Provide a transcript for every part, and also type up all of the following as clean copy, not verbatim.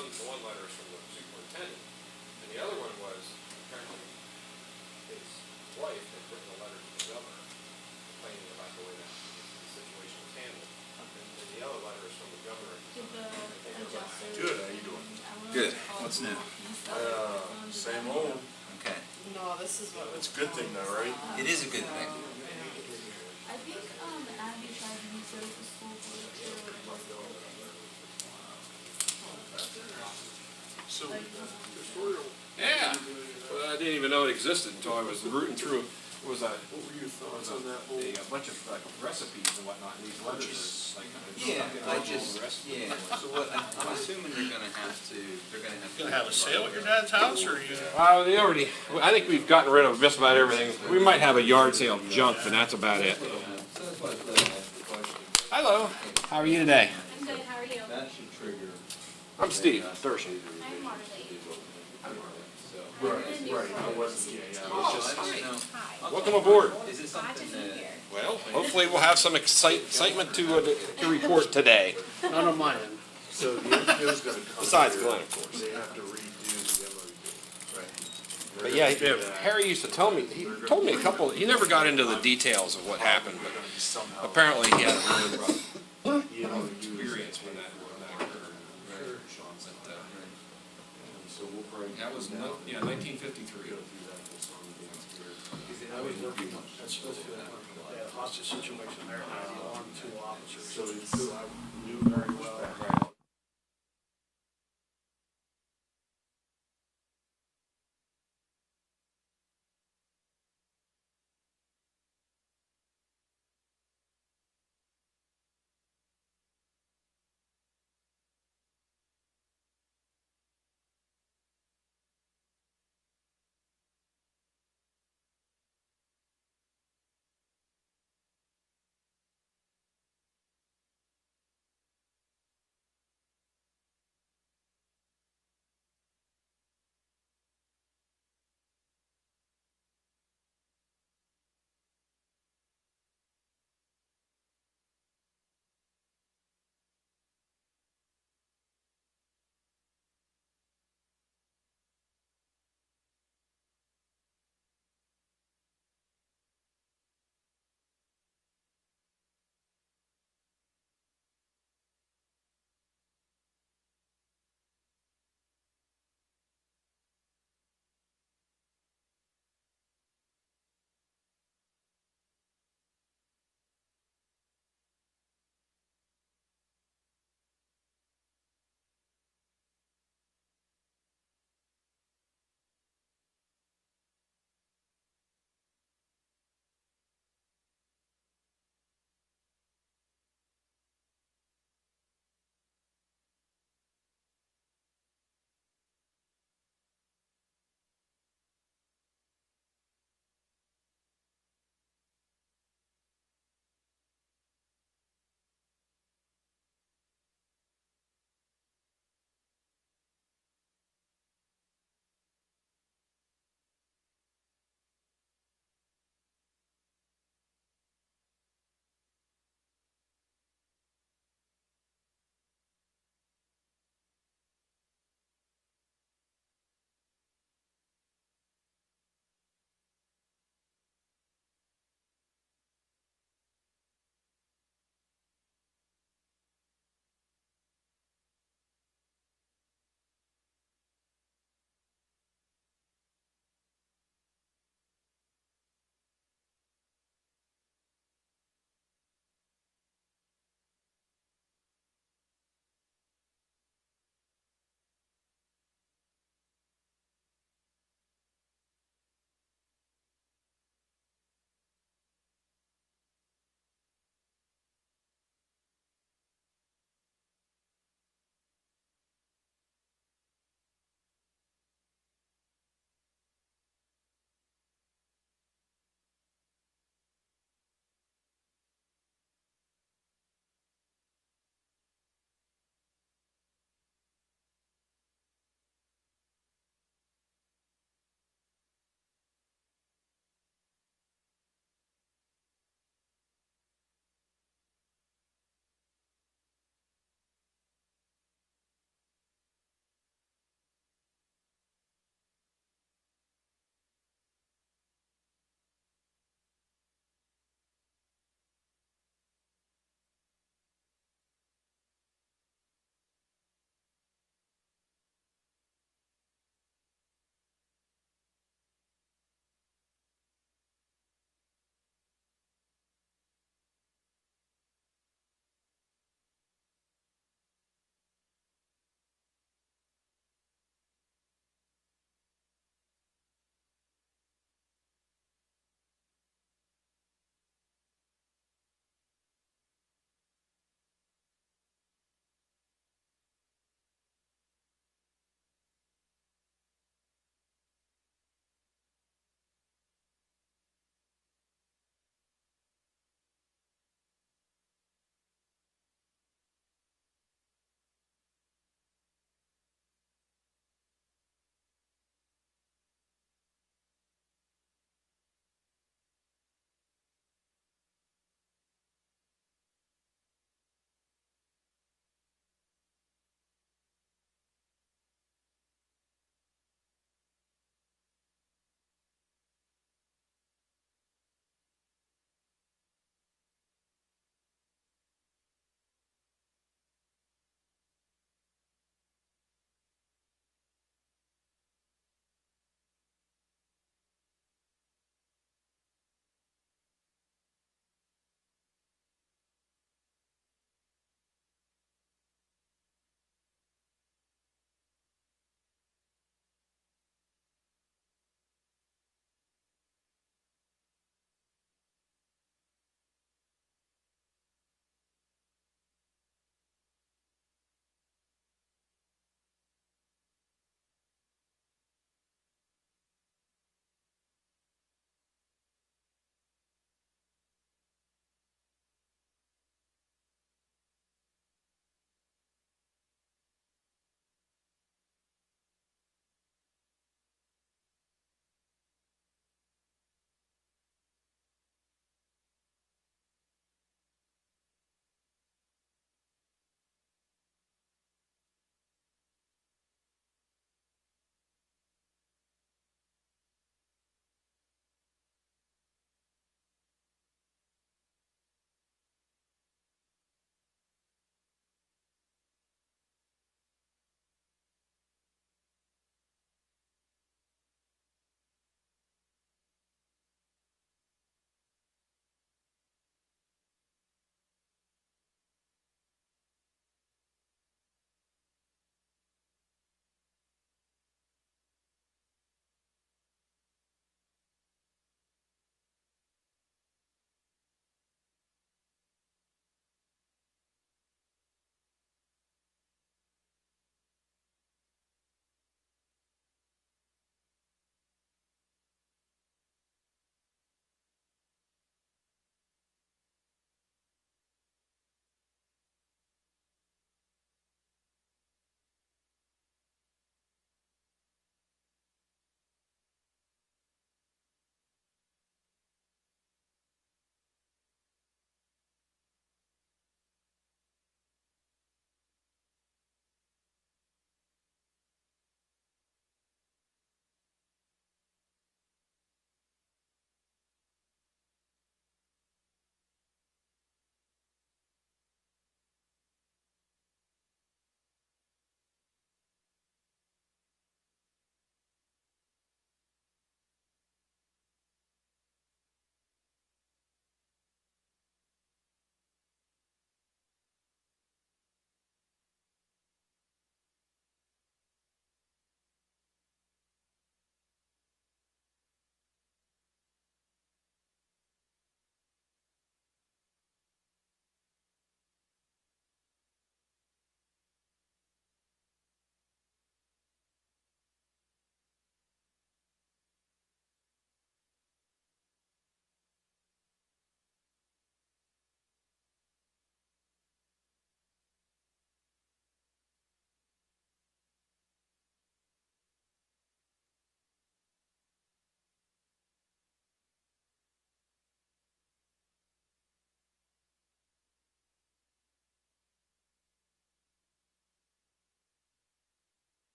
one letter is from the superintendent, and the other one was apparently his wife had written a letter to the governor complaining about the way that the situation was handled. And the other letter is from the governor. Good, how you doing? Good. What's new? Same old. Okay. No, this is what. It's a good thing though, right? It is a good thing. I think Abby tried to use it at the school board too, and it wasn't So, Yeah. Well, I didn't even know it existed until I was rooting through. It was a what were your thoughts on that whole? a bunch of like recipes and whatnot. And these letters are like Yeah, stuck in I just, the rest. yeah, so what, I'm assuming they're gonna have to. Gonna have a sale at your dad's house, or are you? They already. I think we've gotten rid of just about everything. We might have a yard sale of junk, but that's about it. Hello. How are you today? I'm good, how are you? That should trigger. I'm Steve Thurston. I'm Marley. Right, I wasn't, yeah, Oh, it's just, I didn't know. Hi. Welcome aboard. Is it Glad to something be that? here. Well, hopefully we'll have some excitement to report today. None on my end. so the MPO's gonna come. Besides here, Glenn, of course. They have to redo the MOU. Right. But yeah, Harry used to tell me. He told me a couple. He never got into the details of what happened, but apparently he had a really rough You know, experience when that occurred. so we'll bring. That was 1953. That's supposed to be a hostage situation there, and they armed 2 officers. So it's, I knew very well.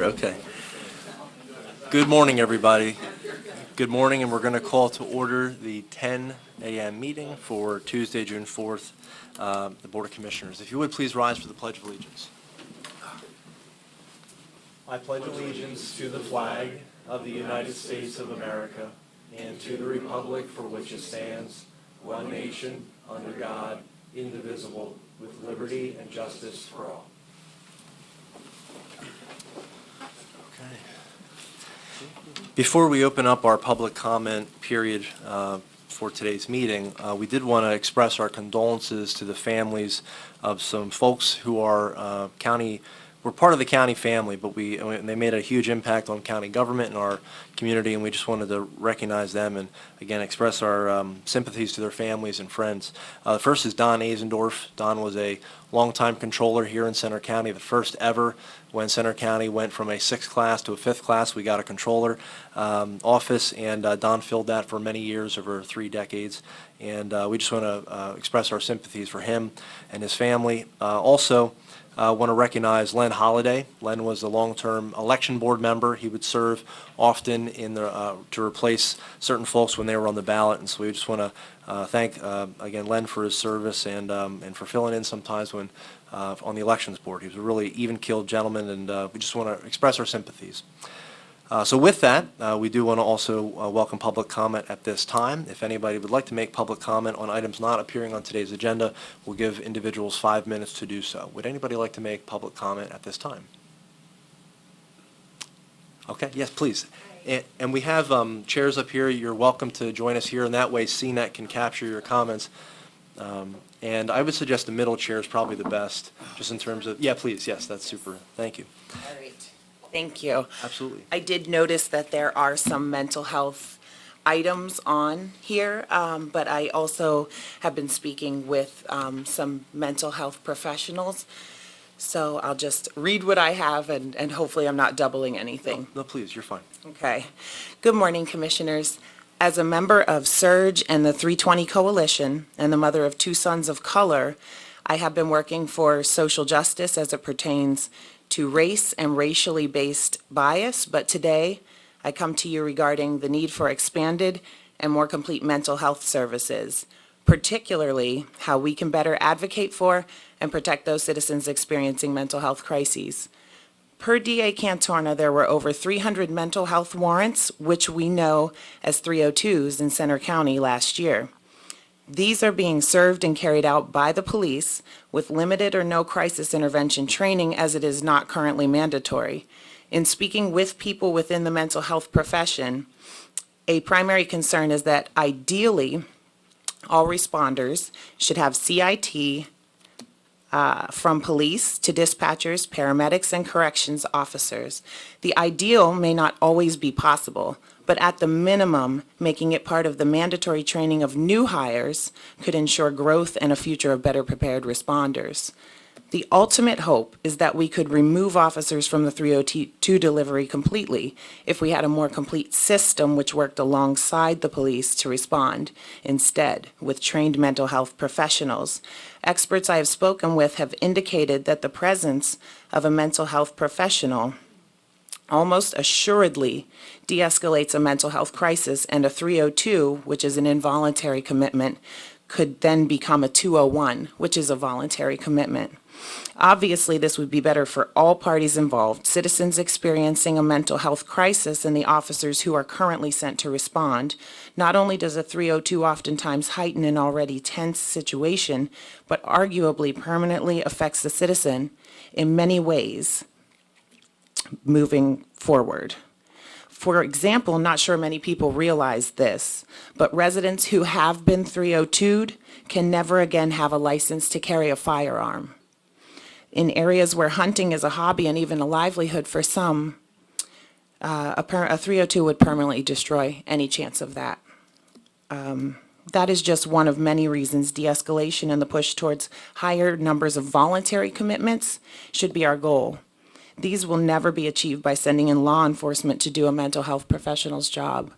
Okay. Good morning, everybody. Good morning, and we're going to call to order the 10 a.m. meeting for Tuesday, June 4th, the Board of Commissioners. If you would please rise for the Pledge of Allegiance. I pledge allegiance to the flag of the United States of America and to the republic for which it stands, one nation, under God, indivisible, with liberty and justice for all. Okay. Before we open up our public comment period for today's meeting, we did want to express our condolences to the families of some folks who are we're part of the county family, but they made a huge impact on county government and our community, and we just wanted to recognize them and, again, express our sympathies to their families and friends. The first is Don Azendorf. Don was a longtime controller here in Center County, the first ever when Center County went from a 6th class to a 5th class. We got a controller office, and Don filled that for many years, over 3 decades. And we just want to express our sympathies for him and his family. Also, I want to recognize Len Holliday. Len was a long-term election board member. He would serve often to replace certain folks when they were on the ballot, and so we just want to thank again Len for his service and for filling in sometimes when on the elections board. He was a really even-keeled gentleman, and we just want to express our sympathies. So with that, we do want to also welcome public comment at this time. If anybody would like to make public comment on items not appearing on today's agenda, we'll give individuals 5 minutes to do so. Would anybody like to make public comment at this time? Okay, yes, please. And we have chairs up here. You're welcome to join us here, and that way CNET can capture your comments. And I would suggest the middle chair is probably the best, just in terms of, yeah, please, yes, that's super. Thank you. All right. Thank you. Absolutely. I did notice that there are some mental health items on here, but I also have been speaking with some mental health professionals. So I'll just read what I have, and hopefully I'm not doubling anything. No, please, you're fine. Okay. Good morning, Commissioners. As a member of SURGE and the 320 Coalition and the mother of 2 sons of color, I have been working for social justice as it pertains to race and racially based bias, but today I come to you regarding the need for expanded and more complete mental health services, particularly how we can better advocate for and protect those citizens experiencing mental health crises. Per DA Cantorna, there were over 300 mental health warrants, which we know as 302s in Center County last year. These are being served and carried out by the police with limited or no crisis intervention training, as it is not currently mandatory. In speaking with people within the mental health profession, a primary concern is that ideally all responders should have CIT from police to dispatchers, paramedics, and corrections officers. The ideal may not always be possible, but at the minimum, making it part of the mandatory training of new hires could ensure growth and a future of better prepared responders. The ultimate hope is that we could remove officers from the 302 delivery completely if we had a more complete system which worked alongside the police to respond, instead, with trained mental health professionals. Experts I have spoken with have indicated that the presence of a mental health professional almost assuredly de-escalates a mental health crisis, and a 302, which is an involuntary commitment, could then become a 201, which is a voluntary commitment. Obviously, this would be better for all parties involved, citizens experiencing a mental health crisis and the officers who are currently sent to respond. Not only does a 302 oftentimes heighten an already tense situation, but arguably permanently affects the citizen in many ways moving forward. For example, not sure many people realize this, but residents who have been 302'd can never again have a license to carry a firearm. In areas where hunting is a hobby and even a livelihood for some, a 302 would permanently destroy any chance of that. That is just one of many reasons de-escalation and the push towards higher numbers of voluntary commitments should be our goal. These will never be achieved by sending in law enforcement to do a mental health professional's job.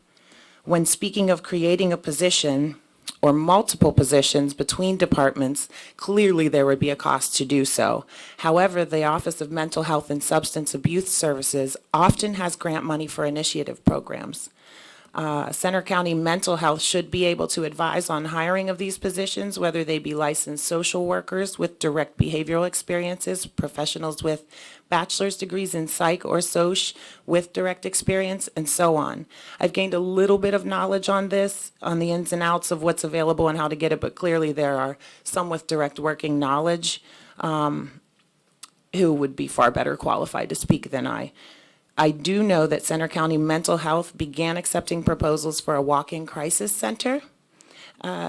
When speaking of creating a position or multiple positions between departments, clearly there would be a cost to do so. However, the Office of Mental Health and Substance Abuse Services often has grant money for initiative programs. Center County Mental Health should be able to advise on hiring of these positions, whether they be licensed social workers with direct behavioral experiences, professionals with bachelor's degrees in psych or soc with direct experience, and so on. I've gained a little bit of knowledge on this, on the ins and outs of what's available and how to get it, but clearly there are some with direct working knowledge who would be far better qualified to speak than I. I do know that Center County Mental Health began accepting proposals for a walk-in crisis center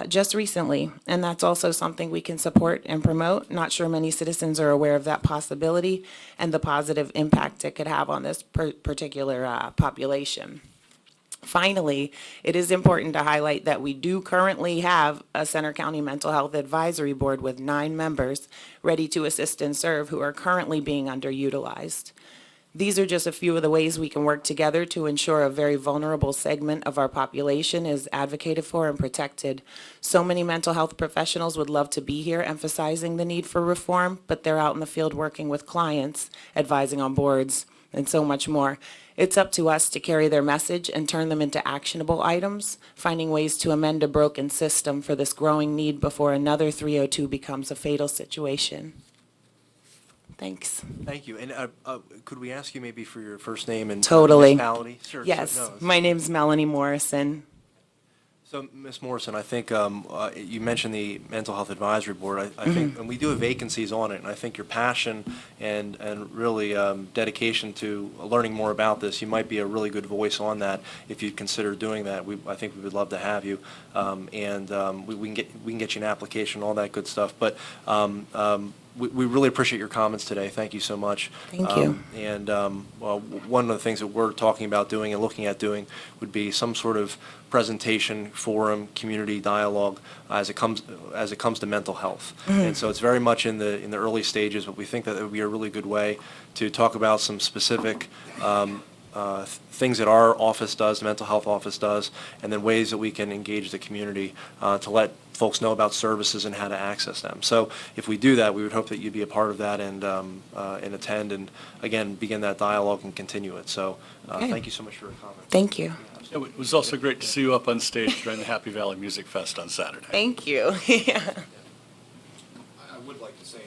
just recently, and that's also something we can support and promote. Not sure many citizens are aware of that possibility and the positive impact it could have on this particular population. Finally, it is important to highlight that we do currently have a Center County Mental Health Advisory Board with 9 members ready to assist and serve who are currently being underutilized. These are just a few of the ways we can work together to ensure a very vulnerable segment of our population is advocated for and protected. So many mental health professionals would love to be here emphasizing the need for reform, but they're out in the field working with clients, advising on boards, and so much more. It's up to us to carry their message and turn them into actionable items, finding ways to amend a broken system for this growing need before another 302 becomes a fatal situation. Thanks. Thank you. And could we ask you maybe for your first name and Totally. municipality? Sure. Yes, No, it's- my name's Melanie Morrison. So, Ms. Morrison, I think you mentioned the Mental Health Advisory Board. I think, and we do have vacancies on it, and I think your passion and really dedication to learning more about this, you might be a really good voice on that if you'd consider doing that. I think we would love to have you, and we can get you an application, all that good stuff. But we really appreciate your comments today. Thank you so much. Thank you. And well, one of the things that we're talking about doing and looking at doing would be some sort of presentation, forum, community dialogue as it comes to mental health. And so it's very much in the early stages, but we think that it would be a really good way to talk about some specific things that our office does, the mental health office does, and then ways that we can engage the community to let folks know about services and how to access them. So if we do that, we would hope that you'd be a part of that and attend and, again, begin that dialogue and continue it. So Okay. thank you so much for your comment. Thank you. It was also great to see you up on stage during the Happy Valley Music Fest on Saturday. Thank you. Yeah. I would like to say,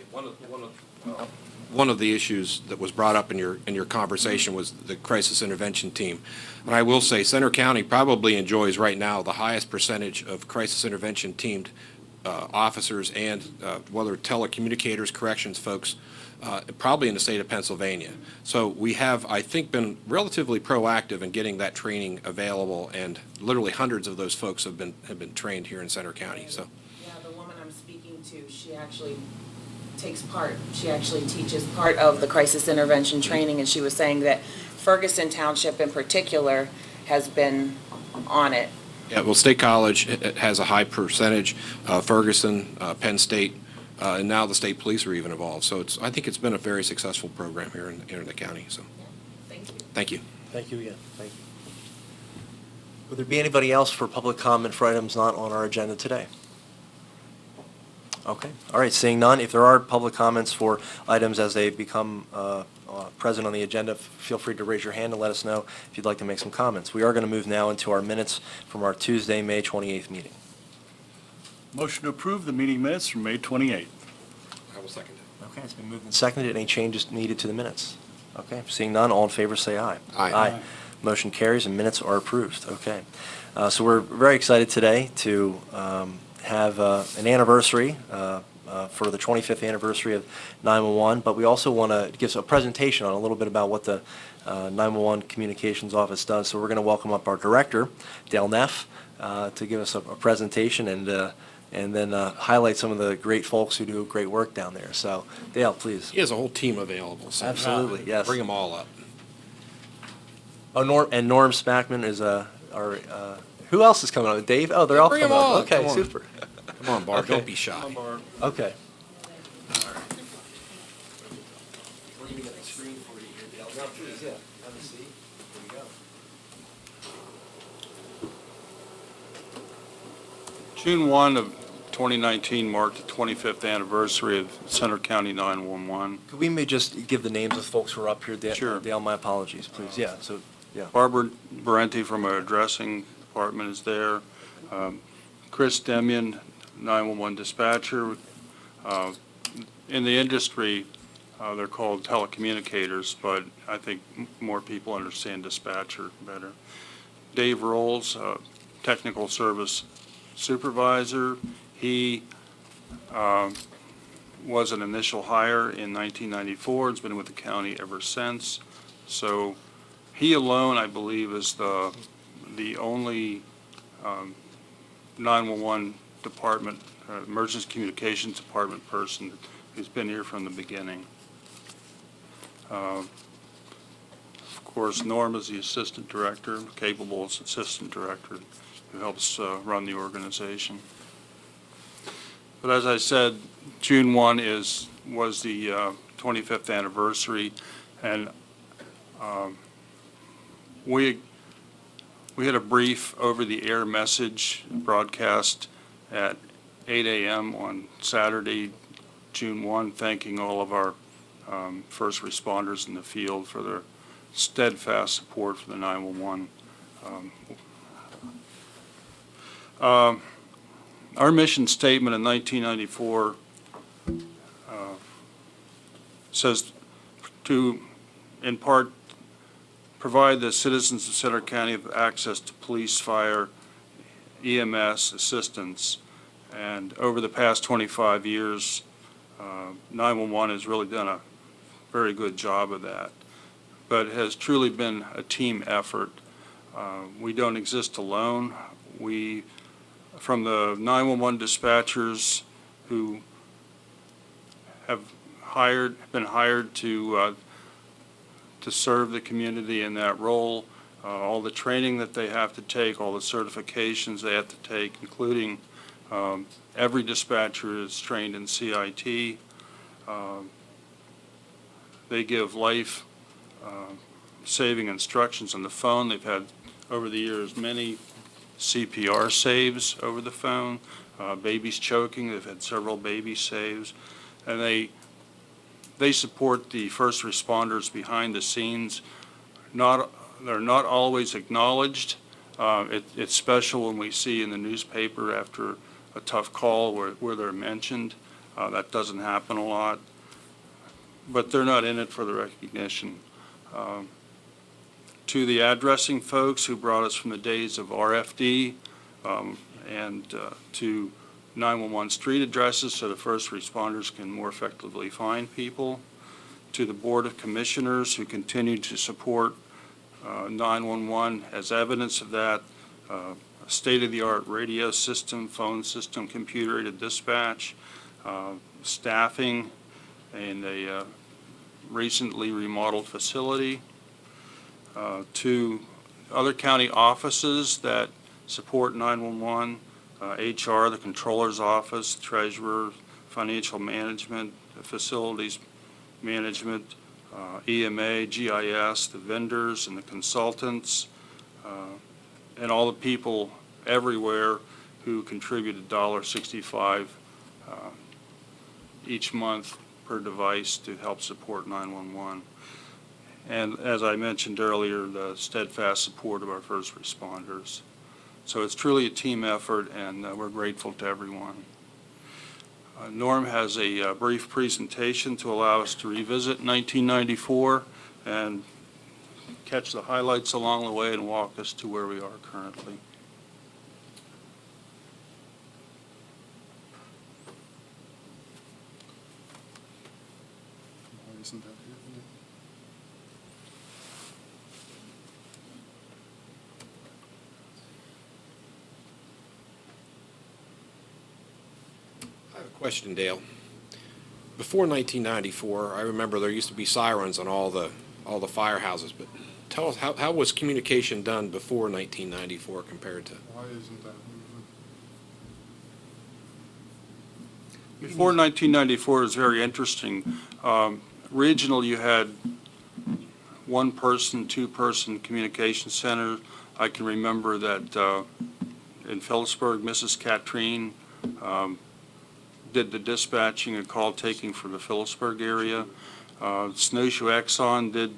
one of the issues that was brought up in your conversation was the crisis intervention team. And I will say Center County probably enjoys right now the highest percentage of crisis intervention teamed officers and whether telecommunicators, corrections folks, probably in the state of Pennsylvania. So we have, I think, been relatively proactive in getting that training available, and literally hundreds of those folks have been trained here in Center County. So. Yeah, the woman I'm speaking to, she actually takes part. She actually teaches part of the crisis intervention training, and she was saying that Ferguson Township in particular has been on it. Yeah, well, State College has a high percentage, Ferguson, Penn State, and now the state police are even involved. So I think it's been a very successful program here in the county. So, Thank you. thank you. Thank you again. Thank you. Would there be anybody else for public comment for items not on our agenda today? Okay. All right. Seeing none, if there are public comments for items as they become present on the agenda, feel free to raise your hand and let us know if you'd like to make some comments. We are going to move now into our minutes from our Tuesday, May 28th meeting. Motion to approve the meeting minutes from May 28th. I will second it. Okay. It's been moved and seconded. Any changes needed to the minutes? Okay. Seeing none, all in favor say aye. Aye. Aye. Motion carries and minutes are approved. Okay. So we're very excited today to have an anniversary for the 25th anniversary of 911, but we also want to give a presentation on a little bit about what the 911 Communications Office does. So we're going to welcome up our director, Dale Neff, to give us a presentation and then highlight some of the great folks who do great work down there. So, Dale, please. He has a whole team available. So Absolutely, yes. Bring them all up. Oh, Norm Spackman is our. Who else is coming up? Dave? Oh, they're all Bring coming them all up. up. Okay, Come on. super. Come on, Barb. Okay. Don't be shy. Okay. June 1 of 2019 marked the 25th anniversary of Center County 911. Could we may just give the names of folks who are up here? Sure. Dale, my apologies, please. Yeah, so, yeah. Barbara Barenti from our addressing department is there. Chris Demian, 911 dispatcher. In the industry, they're called telecommunicators, but I think more people understand dispatcher better. Dave Rolls, technical service supervisor. He was an initial hire in 1994. Has been with the county ever since. So he alone, I believe, is the only 911 department, emergency communications department person who's been here from the beginning. Of course, Norm is the assistant director, capable assistant director, who helps run the organization. But as I said, June 1 was the 25th anniversary, and we had a brief over-the-air message broadcast at 8 a.m. on Saturday, June 1, thanking all of our first responders in the field for their steadfast support for the 911. Our mission statement in 1994 says to, in part, provide the citizens of Center County with access to police, fire, EMS assistance. And over the past 25 years, 911 has really done a very good job of that. But it has truly been a team effort. We don't exist alone. From the 911 dispatchers who have been hired to serve the community in that role, all the training that they have to take, all the certifications they have to take, including every dispatcher is trained in CIT. They give life-saving instructions on the phone. They've had, over the years, many CPR saves over the phone. Babies choking, they've had several baby saves. And they support the first responders behind the scenes. They're not always acknowledged. It's special when we see in the newspaper after a tough call where they're mentioned. That doesn't happen a lot. But they're not in it for the recognition. To the addressing folks who brought us from the days of RFD and to 911 street addresses so the first responders can more effectively find people. To the Board of Commissioners who continue to support 911 as evidence of that, a state-of-the-art radio system, phone system, computer-aided dispatch, staffing, and a recently remodeled facility. To other county offices that support 911, HR, the Controller's Office, Treasurer, Financial Management, Facilities Management, EMA, GIS, the vendors and the consultants, and all the people everywhere who contribute $1.65 each month per device to help support 911. And as I mentioned earlier, the steadfast support of our first responders. So it's truly a team effort, and we're grateful to everyone. Norm has a brief presentation to allow us to revisit 1994 and catch the highlights along the way and walk us to where we are currently. Question, Dale. Before 1994, I remember there used to be sirens on all the firehouses, but tell us, how was communication done before 1994 compared to? Why isn't that? Before 1994 is very interesting. Regional, you had one person, two-person communication center. I can remember that in Phillipsburg, Mrs. Katrine did the dispatching and call taking for the Phillipsburg area. Snowshoe Exxon did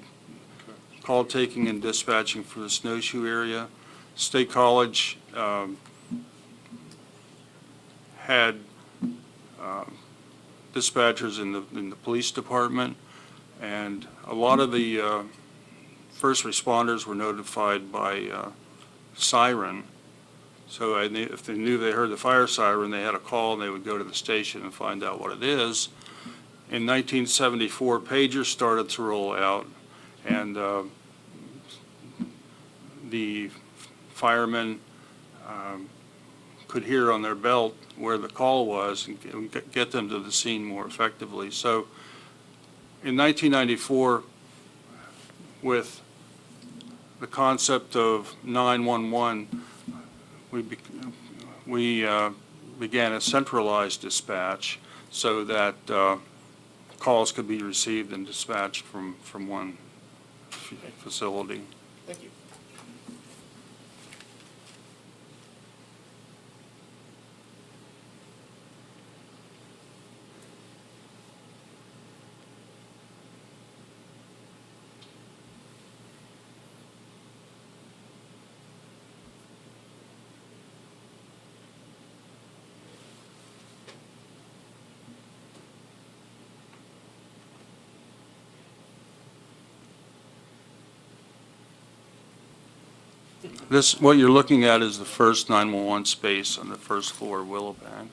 call taking and dispatching for the Snowshoe area. State College had dispatchers in the police department, and a lot of the first responders were notified by siren. So if they knew they heard the fire siren, they had a call and they would go to the station and find out what it is. In 1974, pagers started to roll out, and the firemen could hear on their belt where the call was and get them to the scene more effectively. So in 1994, with the concept of 911, we began a centralized dispatch so that calls could be received and dispatched from one facility. Thank you. This, what you're looking at is the first 911 space on the first floor of Willowbank.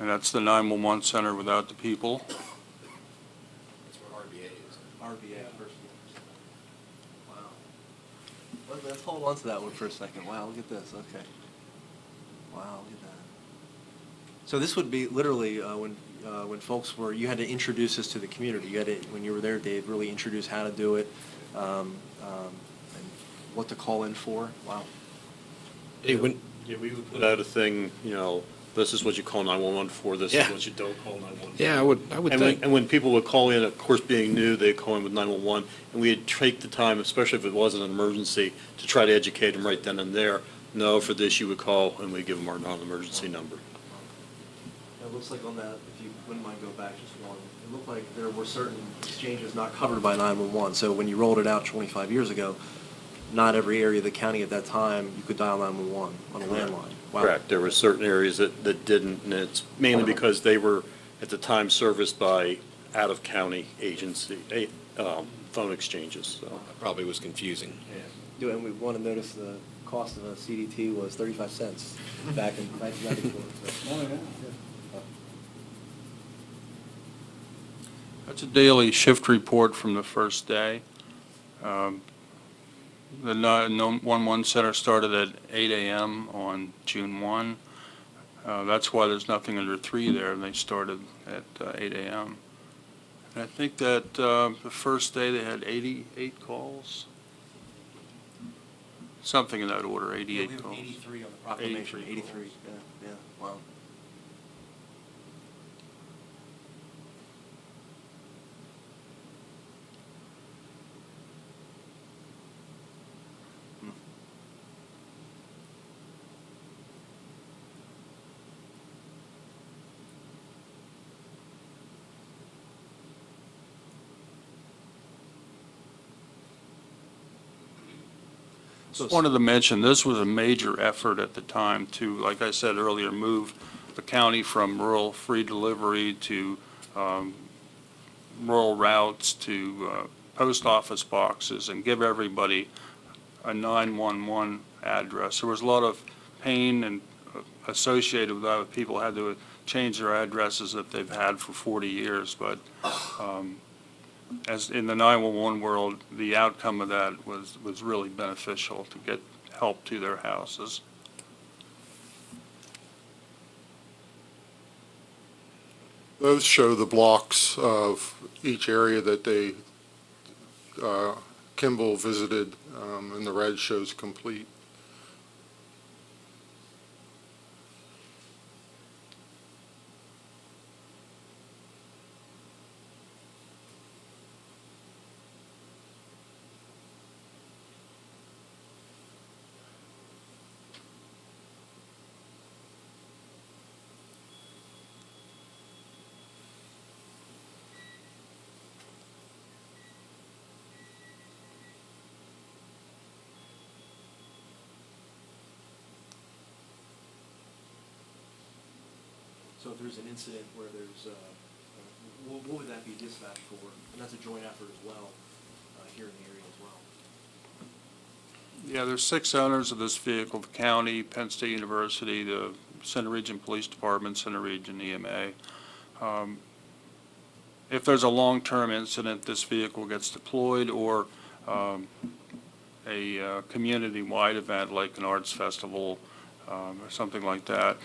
And that's the 911 center without the people. That's what RBA is. RBA first. Wow. Let's hold on to that one for a second. Wow, look at this. Okay. Wow, look at that. So this would be literally when folks were, you had to introduce this to the community. You had to, when you were there, Dave, really introduce how to do it, and what to call in for. Wow. Hey, when, Yeah, we would put out a thing, this is what you call 911 for, this is Yeah. what you don't call 911 for. yeah, I would And think. when people would call in, of course, being new, they'd call in with 911, and we'd take the time, especially if it wasn't an emergency, to try to educate them right then and there. No, for this you would call, and we'd give them our non-emergency number. It looks like on that, if you wouldn't mind go back just one, it looked like there were certain exchanges not covered by 911. So when you rolled it out 25 years ago, not every area of the county at that time, you could dial 911 on a landline. Wow. Correct. There were certain areas that didn't, and it's mainly because they were, at the time, serviced by out-of-county agency, phone exchanges, so. Probably was confusing. Yeah, and we want to notice the cost of a CDT was 35 cents back in 1994. So. Oh, yeah. That's a daily shift report from the first day. The 911 center started at 8 a.m. on June 1. That's why there's nothing under 3 there. They started at 8 a.m. And I think that the first day they had 88 calls. Something in that order, 88 Yeah, we calls. have 83 on the proclamation. 83 83. Yeah, wow. Just wanted to mention, this was a major effort at the time to, like I said earlier, move the county from rural free delivery to rural routes to post office boxes and give everybody a 911 address. There was a lot of pain and associated with that. People had to change their addresses that they've had for 40 years, but as in the 911 world, the outcome of that was really beneficial to get help to their houses. Those show the blocks of each area that they, Kimball visited, and the red shows complete. So if there's an incident where there's, what would that be dispatched for? And that's a joint effort as well, here in the area as well. Yeah, there's 6 owners of this vehicle: the county, Penn State University, the Center Region Police Department, Center Region EMA. If there's a long-term incident, this vehicle gets deployed, or a community-wide event like an arts festival or something like that,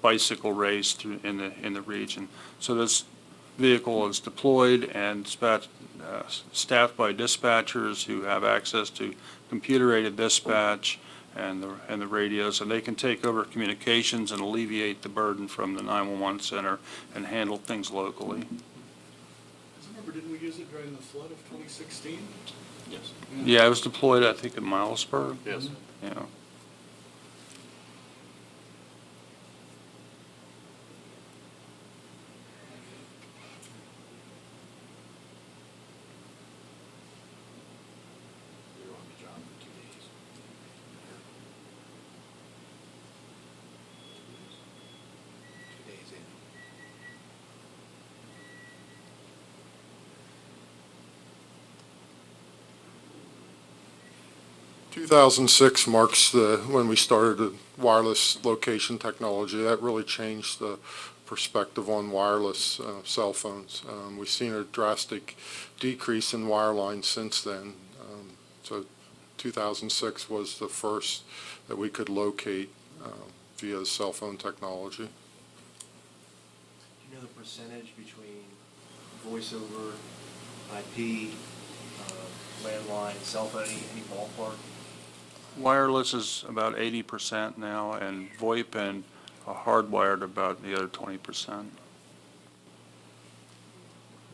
bicycle race in the region. So this vehicle is deployed and staffed by dispatchers who have access to computer-aided dispatch and the radios, and they can take over communications and alleviate the burden from the 911 center and handle things locally. Remember, didn't we use it during the flood of 2016? Yes. Yeah, it was deployed, I think, in Milesburg. Yes. Yeah. We were on the job for 2 days. 2 days in. 2006 marks when we started the wireless location technology. That really changed the perspective on wireless cell phones. We've seen a drastic decrease in wireline since then. So 2006 was the first that we could locate via the cell phone technology. Do you know the percentage between voice over IP, landline, cell phone, any ballpark? Wireless is about 80% now, and VoIP and hardwired about the other 20%.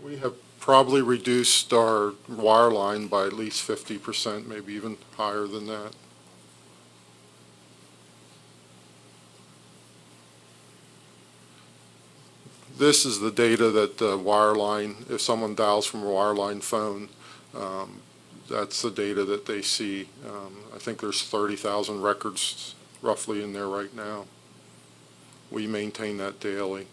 We have probably reduced our wireline by at least 50%, maybe even higher than that. This is the data that wireline, if someone dials from a wireline phone, that's the data that they see. I think there's 30,000 records roughly in there right now. We maintain that daily.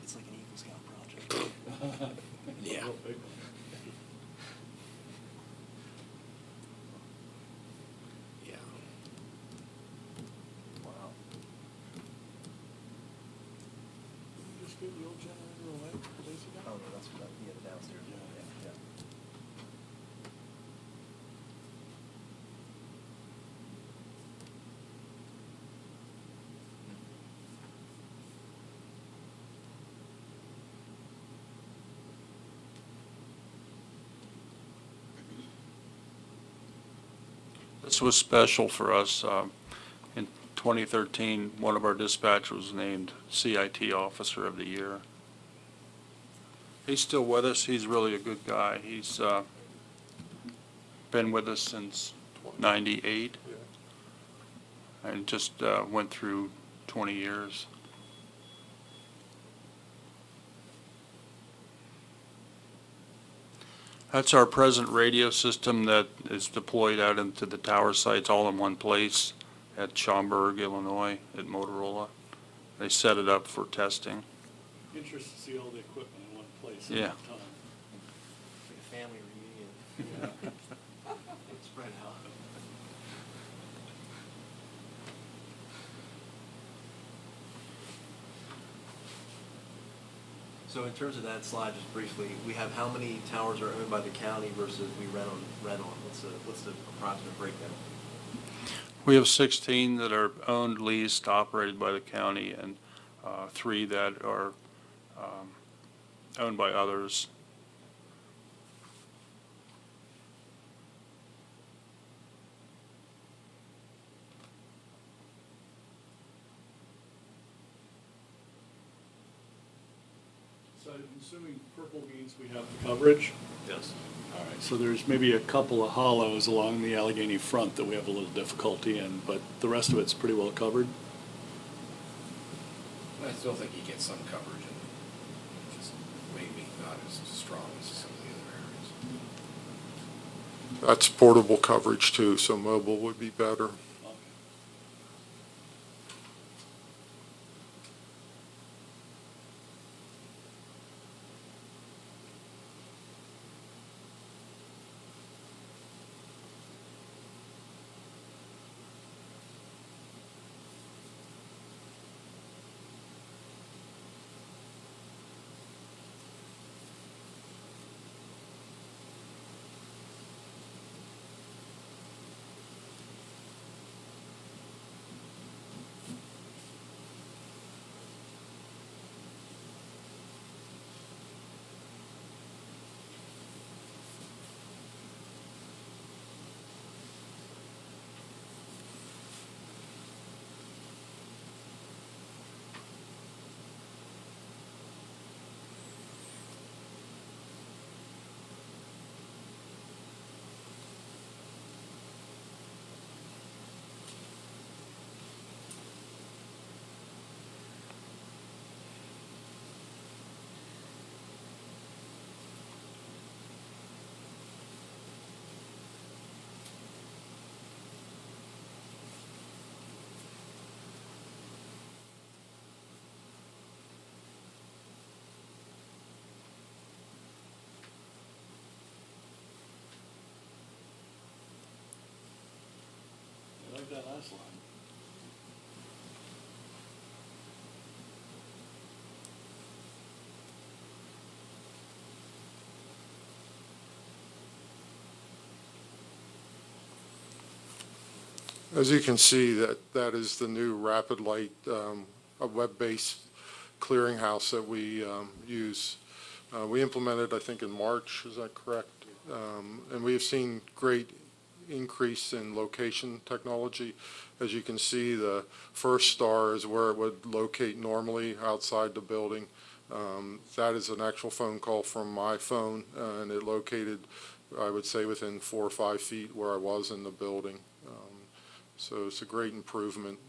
It's like an Eagle Scout project. Yeah. Yeah. Wow. Just give the old generator away a couple days ago. Oh, no, that's what, yeah, the downstairs. Yeah. This was special for us. In 2013, one of our dispatchers was named CIT Officer of the Year. He's still with us. He's really a good guy. He's been with us since '98 and just went through 20 years. That's our present radio system that is deployed out into the tower sites all in one place at Schaumburg, Illinois, at Motorola. They set it up for testing. Interesting to see all the equipment in one place at Yeah. one time. Like a family reunion. Spread out. So in terms of that slide, just briefly, we have how many towers are owned by the county versus we rent on? What's the approximate breakdown? We have 16 that are owned, leased, operated by the county, and 3 that are owned by others. So I'm assuming purple means we have the coverage? Yes. All right, so there's maybe a couple of hollows along the Allegheny front that we have a little difficulty in, but the rest of it's pretty well covered. I still think you get some coverage, and just maybe not as strong as some of the other areas. That's portable coverage too, so mobile would be better. I like that last line. As you can see, that is the new Rapid Light, a web-based clearinghouse that we use. We implemented, I think, in March, is that correct? And we have seen great increase in location technology. As you can see, the first star is where it would locate normally outside the building. That is an actual phone call from my phone, and it located, I would say, within 4 or 5 feet where I was in the building. So it's a great improvement.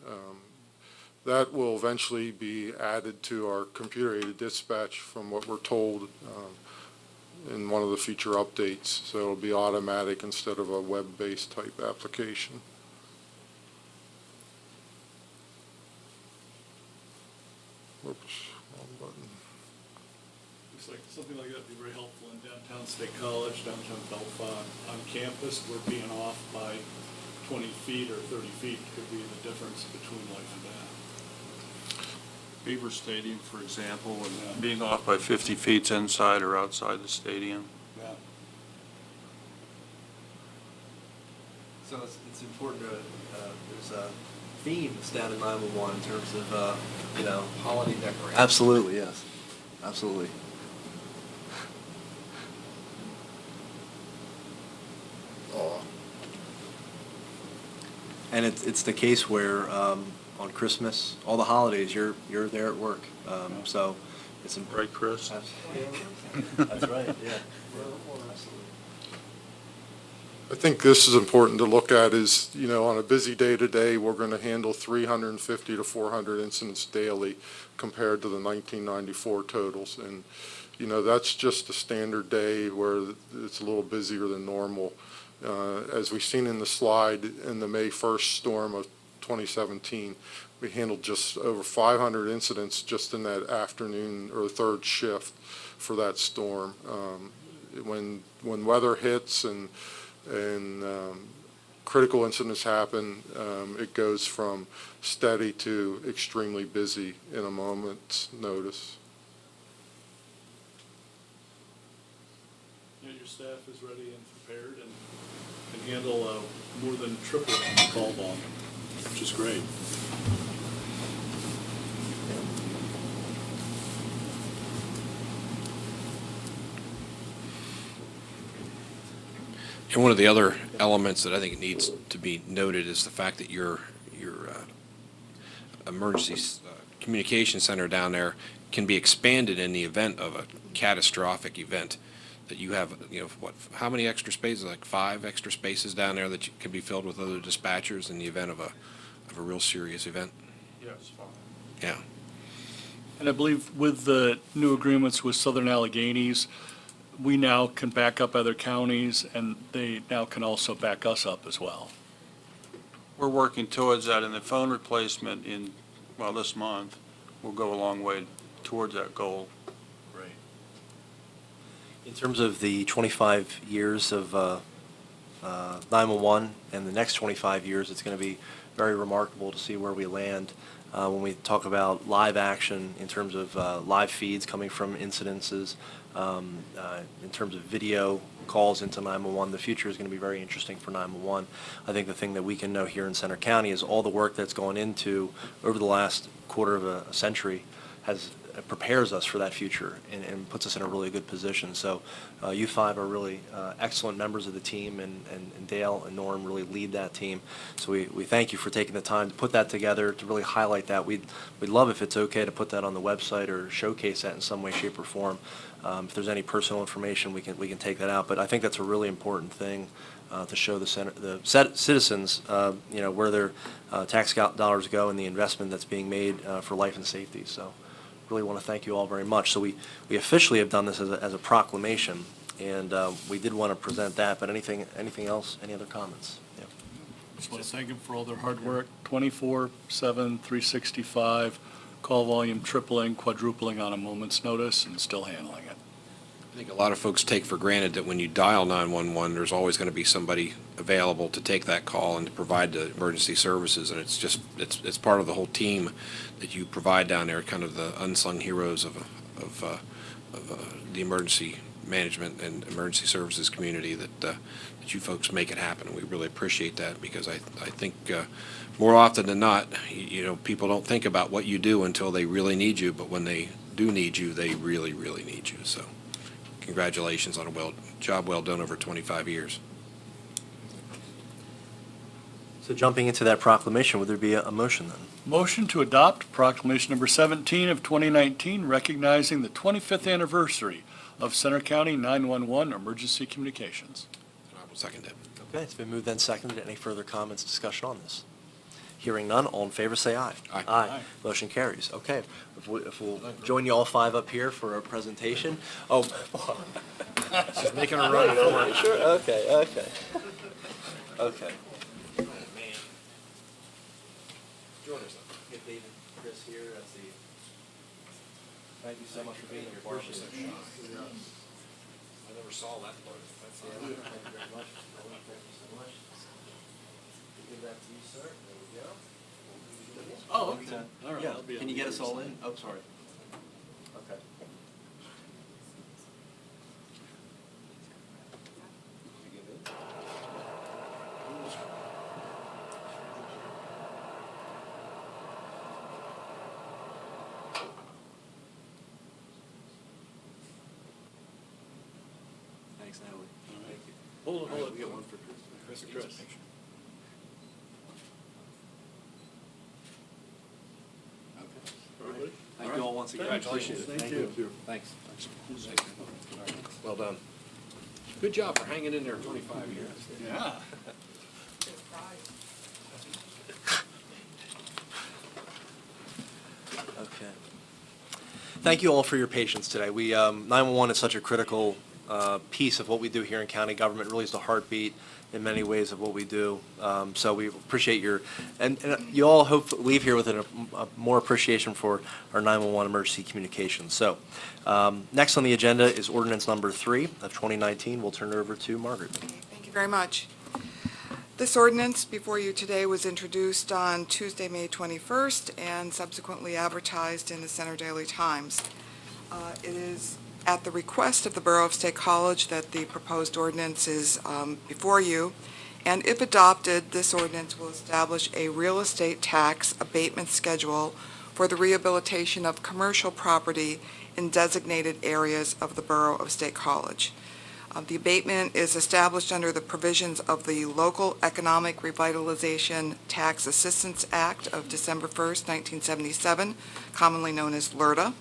That will eventually be added to our computer-aided dispatch from what we're told in one of the future updates. So it'll be automatic instead of a web-based type application. Whoops, wrong button. Looks like something like that would be very helpful in downtown State College, downtown Bellefonte. On campus, we're being off by 20 feet or 30 feet could be the difference between life and death. Beaver Stadium, for example, Yeah. and being off by 50 feet inside or outside the stadium. Yeah. So it's important to, there's a theme that's down in 911 in terms of, Holiday decoration. Absolutely, yes. Absolutely. Oh, And it's the case where on Christmas, all the holidays, you're there at work. So it's important. Right, Chris? That's right, yeah. I think this is important to look at is, on a busy day today, we're going to handle 350 to 400 incidents daily compared to the 1994 totals. And, that's just a standard day where it's a little busier than normal. As we've seen in the slide, in the May 1st storm of 2017, we handled just over 500 incidents just in that afternoon or third shift for that storm. When weather hits and critical incidents happen, it goes from steady to extremely busy in a moment's notice. staff is ready and prepared and can handle more than triple the call volume, which is great. And one of the other elements that I think needs to be noted is the fact that your emergency communication center down there can be expanded in the event of a catastrophic event. That you have, how many extra spaces? Like 5 extra spaces down there that can be filled with other dispatchers in the event of a real serious event. Yes. Yeah. And I believe with the new agreements with Southern Alleghenies, we now can back up other counties, and they now can also back us up as well. We're working towards that, and the phone replacement this month will go a long way towards that goal. Right. In terms of the 25 years of 911 and the next 25 years, it's going to be very remarkable to see where we land when we talk about live action in terms of live feeds coming from incidences, in terms of video calls into 911. The future is going to be very interesting for 911. I think the thing that we can know here in Center County is all the work that's gone into over the last quarter of a century prepares us for that future and puts us in a really good position. So you 5 are really excellent members of the team, and Dale and Norm really lead that team. So we thank you for taking the time to put that together, to really highlight that. We'd love if it's okay to put that on the website or showcase that in some way, shape, or form. If there's any personal information, we can take that out. But I think that's a really important thing to show the citizens, where their tax dollars go and the investment that's being made for life and safety. So really want to thank you all very much. So we officially have done this as a proclamation, and we did want to present that. But anything else? Any other comments? Yeah. Just want to thank them for all their hard work, 24/7, 365, call volume tripling, quadrupling on a moment's notice, and still handling it. I think a lot of folks take for granted that when you dial 911, there's always going to be somebody available to take that call and to provide the emergency services, and it's part of the whole team that you provide down there, kind of the unsung heroes of the emergency management and emergency services community that you folks make it happen. We really appreciate that, because I think more often than not, people don't think about what you do until they really need you, but when they do need you, they really, really need you. So congratulations on a job well done over 25 years. So jumping into that proclamation, would there be a motion then? Motion to adopt proclamation number 17 of 2019, recognizing the 25th anniversary of Center County 911 emergency communications. I will second it. Okay, it's been moved and seconded. Any further comments, discussion on this? Hearing none, all in favor say aye. Aye. Aye. Motion carries. Okay, if we'll join you all 5 up here for a presentation. Oh. She's making a run for it. Sure, okay. Okay. Join us. Get David, Chris here, that's the, thank you so much for being here. Appreciate it. I never saw that part. Thank you very much. Thank you so much. Give that to you, sir. There we go. Oh, okay. All right. Yeah, I'll be can on you get the us other all side. in? Oh, sorry. Okay. Thanks, Natalie. Thank you. Hold it. We get one for Chris. Chris. Everybody? Thank you all once again. Congratulations. Thank you. Thanks. Well done. Good job for hanging in there 25 years. Yeah. Okay. Thank you all for your patience today. 911 is such a critical piece of what we do here in county government. It really is the heartbeat in many ways of what we do. So we appreciate and you all hope leave here with a more appreciation for our 911 emergency communications. So next on the agenda is ordinance number 3 of 2019. We'll turn it over to Margaret. Thank you very much. This ordinance before you today was introduced on Tuesday, May 21st, and subsequently advertised in the Center Daily Times. It is at the request of the Borough of State College that the proposed ordinance is before you, and if adopted, this ordinance will establish a real estate tax abatement schedule for the rehabilitation of commercial property in designated areas of the Borough of State College. The abatement is established under the provisions of the Local Economic Revitalization Tax Assistance Act of December 1st, 1977, commonly known as LRTA,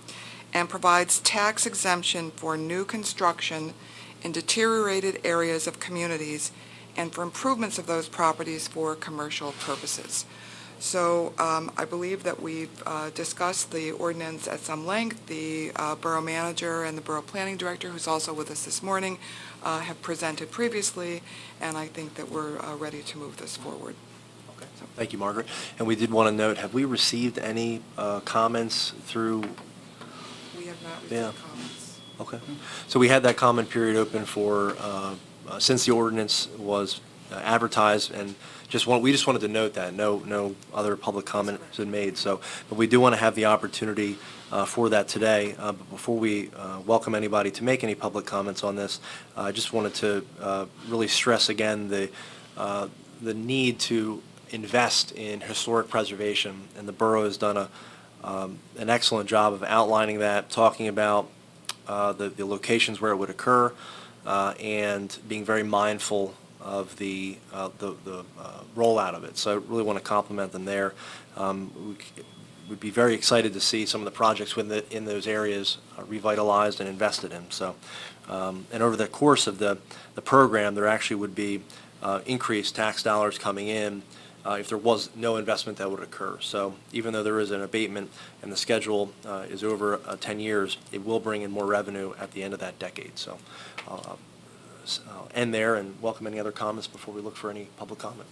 and provides tax exemption for new construction in deteriorated areas of communities and for improvements of those properties for commercial purposes. So I believe that we've discussed the ordinance at some length. The borough manager and the borough planning director, who's also with us this morning, have presented previously, and I think that we're ready to move this forward. Okay. Thank you, Margaret. And we did want to note, have we received any comments through? We have not Yeah. received comments. Okay. So we had that comment period open for, since the ordinance was advertised, and we just wanted to note that no other public comment has been made. So, but we do want to have the opportunity for that today. But before we welcome anybody to make any public comments on this, I just wanted to really stress again the need to invest in historic preservation, and the borough has done an excellent job of outlining that, talking about the locations where it would occur, and being very mindful of the rollout of it. So I really want to compliment them there. We'd be very excited to see some of the projects in those areas revitalized and invested in. So, and over the course of the program, there actually would be increased tax dollars coming in if there was no investment that would occur. So even though there is an abatement and the schedule is over 10 years, it will bring in more revenue at the end of that decade. So I'll end there and welcome any other comments before we look for any public comment.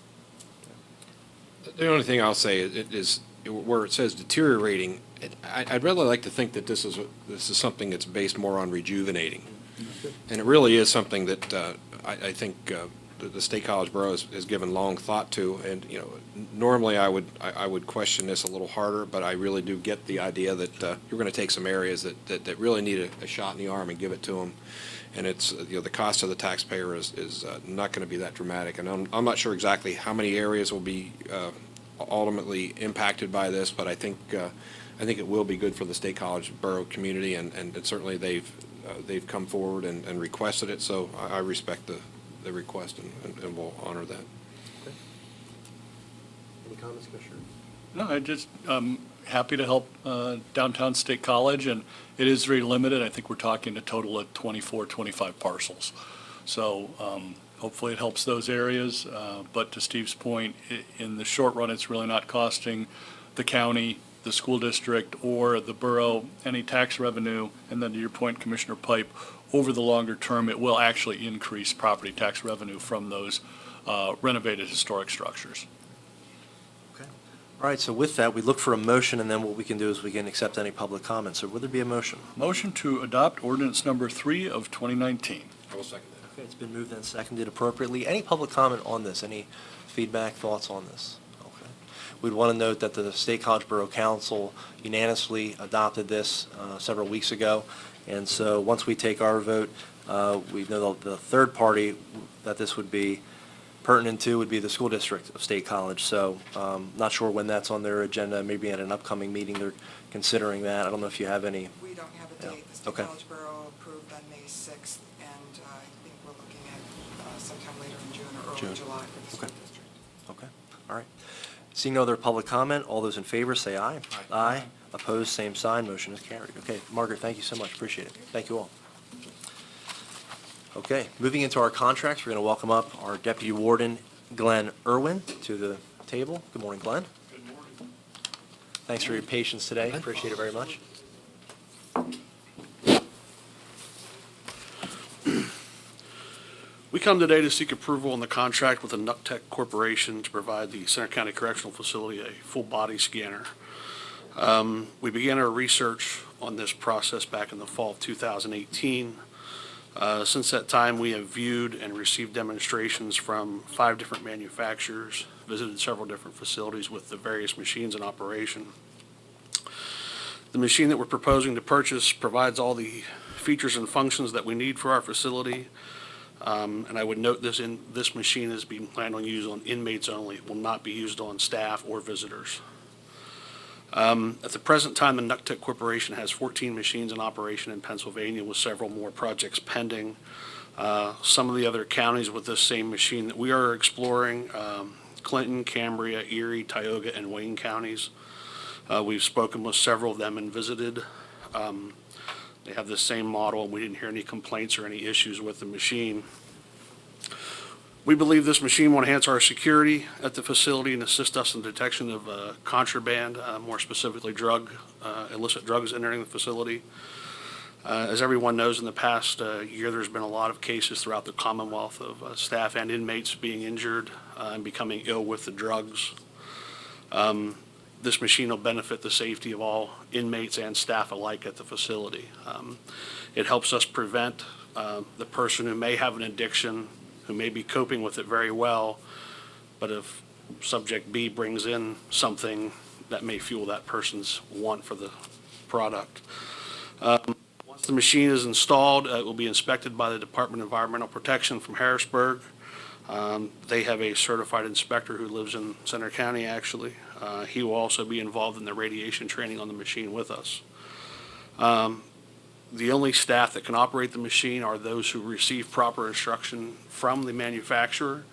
The only thing I'll say is where it says deteriorating, I'd really like to think that this is something that's based more on rejuvenating. And it really is something that I think the State College Borough has given long thought to. And, you know, normally I would question this a little harder, but I really do get the idea that you're going to take some areas that really need a shot in the arm and give it to them. And it's, you know, the cost to the taxpayer is not going to be that dramatic. And I'm not sure exactly how many areas will be ultimately impacted by this, but I think it will be good for the State College Borough community, and certainly they've come forward and requested it. So I respect the request and will honor that. Okay. Any comments, Commissioner? No, I just happy to help downtown State College, and it is very limited. I think we're talking a total of 24, 25 parcels. So hopefully it helps those areas. But to Steve's point, in the short run, it's really not costing the county, the school district, or the borough any tax revenue. And then to your point, Commissioner Pipe, over the longer term, it will actually increase property tax revenue from those renovated historic structures. Okay. All right, so with that, we look for a motion, and then what we can do is we can accept any public comments. So would there be a motion? Motion to adopt ordinance number 3 of 2019. I will second that. Okay, it's been moved and seconded appropriately. Any public comment on this? Any feedback, thoughts on this? Okay. We'd want to note that the State College Borough Council unanimously adopted this several weeks ago. And so once we take our vote, we know the third party that this would be pertinent to would be the school district of State College. So not sure when that's on their agenda. Maybe at an upcoming meeting they're considering that. I don't know if you have any. We don't have a date. The State Okay. College Borough approved on May 6th, and I think we're looking at sometime later in June or early June. July for the school Okay. district. Okay, all right. Seeing no other public comment, all those in favor say aye. Aye. Opposed, same sign, motion is carried. Okay, Margaret, thank you so much, appreciate it. Thank you all. Okay, moving into our contracts, we're going to welcome up our Deputy Warden, Glenn Irwin, to the table. Good morning, Glenn. Good morning. Thanks for your patience today, appreciate it very much. We come today to seek approval on the contract with the Nuctech Corporation to provide the Center County Correctional Facility a full-body scanner. We began our research on this process back in the fall of 2018. Since that time, we have viewed and received demonstrations from 5 different manufacturers, visited several different facilities with the various machines in operation. The machine that we're proposing to purchase provides all the features and functions that we need for our facility. And I would note this machine is being planned on use on inmates only. It will not be used on staff or visitors. At the present time, the Nuctech Corporation has 14 machines in operation in Pennsylvania with several more projects pending. Some of the other counties with this same machine that we are exploring, Clinton, Cambria, Erie, Tioga, and Wayne counties. We've spoken with several of them and visited. They have the same model, and we didn't hear any complaints or any issues with the machine. We believe this machine will enhance our security at the facility and assist us in detection of contraband, more specifically illicit drugs entering the facility. As everyone knows, in the past year, there's been a lot of cases throughout the Commonwealth of staff and inmates being injured and becoming ill with the drugs. This machine will benefit the safety of all inmates and staff alike at the facility. It helps us prevent the person who may have an addiction, who may be coping with it very well, but if subject B brings in something that may fuel that person's want for the product. Once the machine is installed, it will be inspected by the Department of Environmental Protection from Harrisburg. They have a certified inspector who lives in Center County, actually. He will also be involved in the radiation training on the machine with us. The only staff that can operate the machine are those who receive proper instruction from the manufacturer.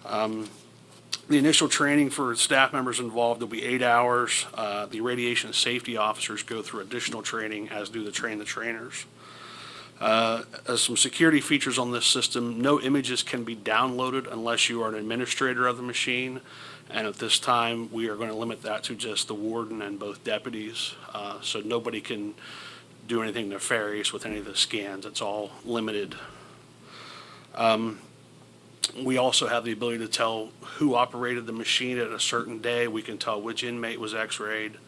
The initial training for staff members involved will be 8 hours. The radiation safety officers go through additional training, as do the trainers. As some security features on this system, no images can be downloaded unless you are an administrator of the machine. And at this time, we are going to limit that to just the warden and both deputies. So nobody can do anything nefarious with any of the scans. It's all limited. We also have the ability to tell who operated the machine at a certain day. We can tell which inmate was x-rayed,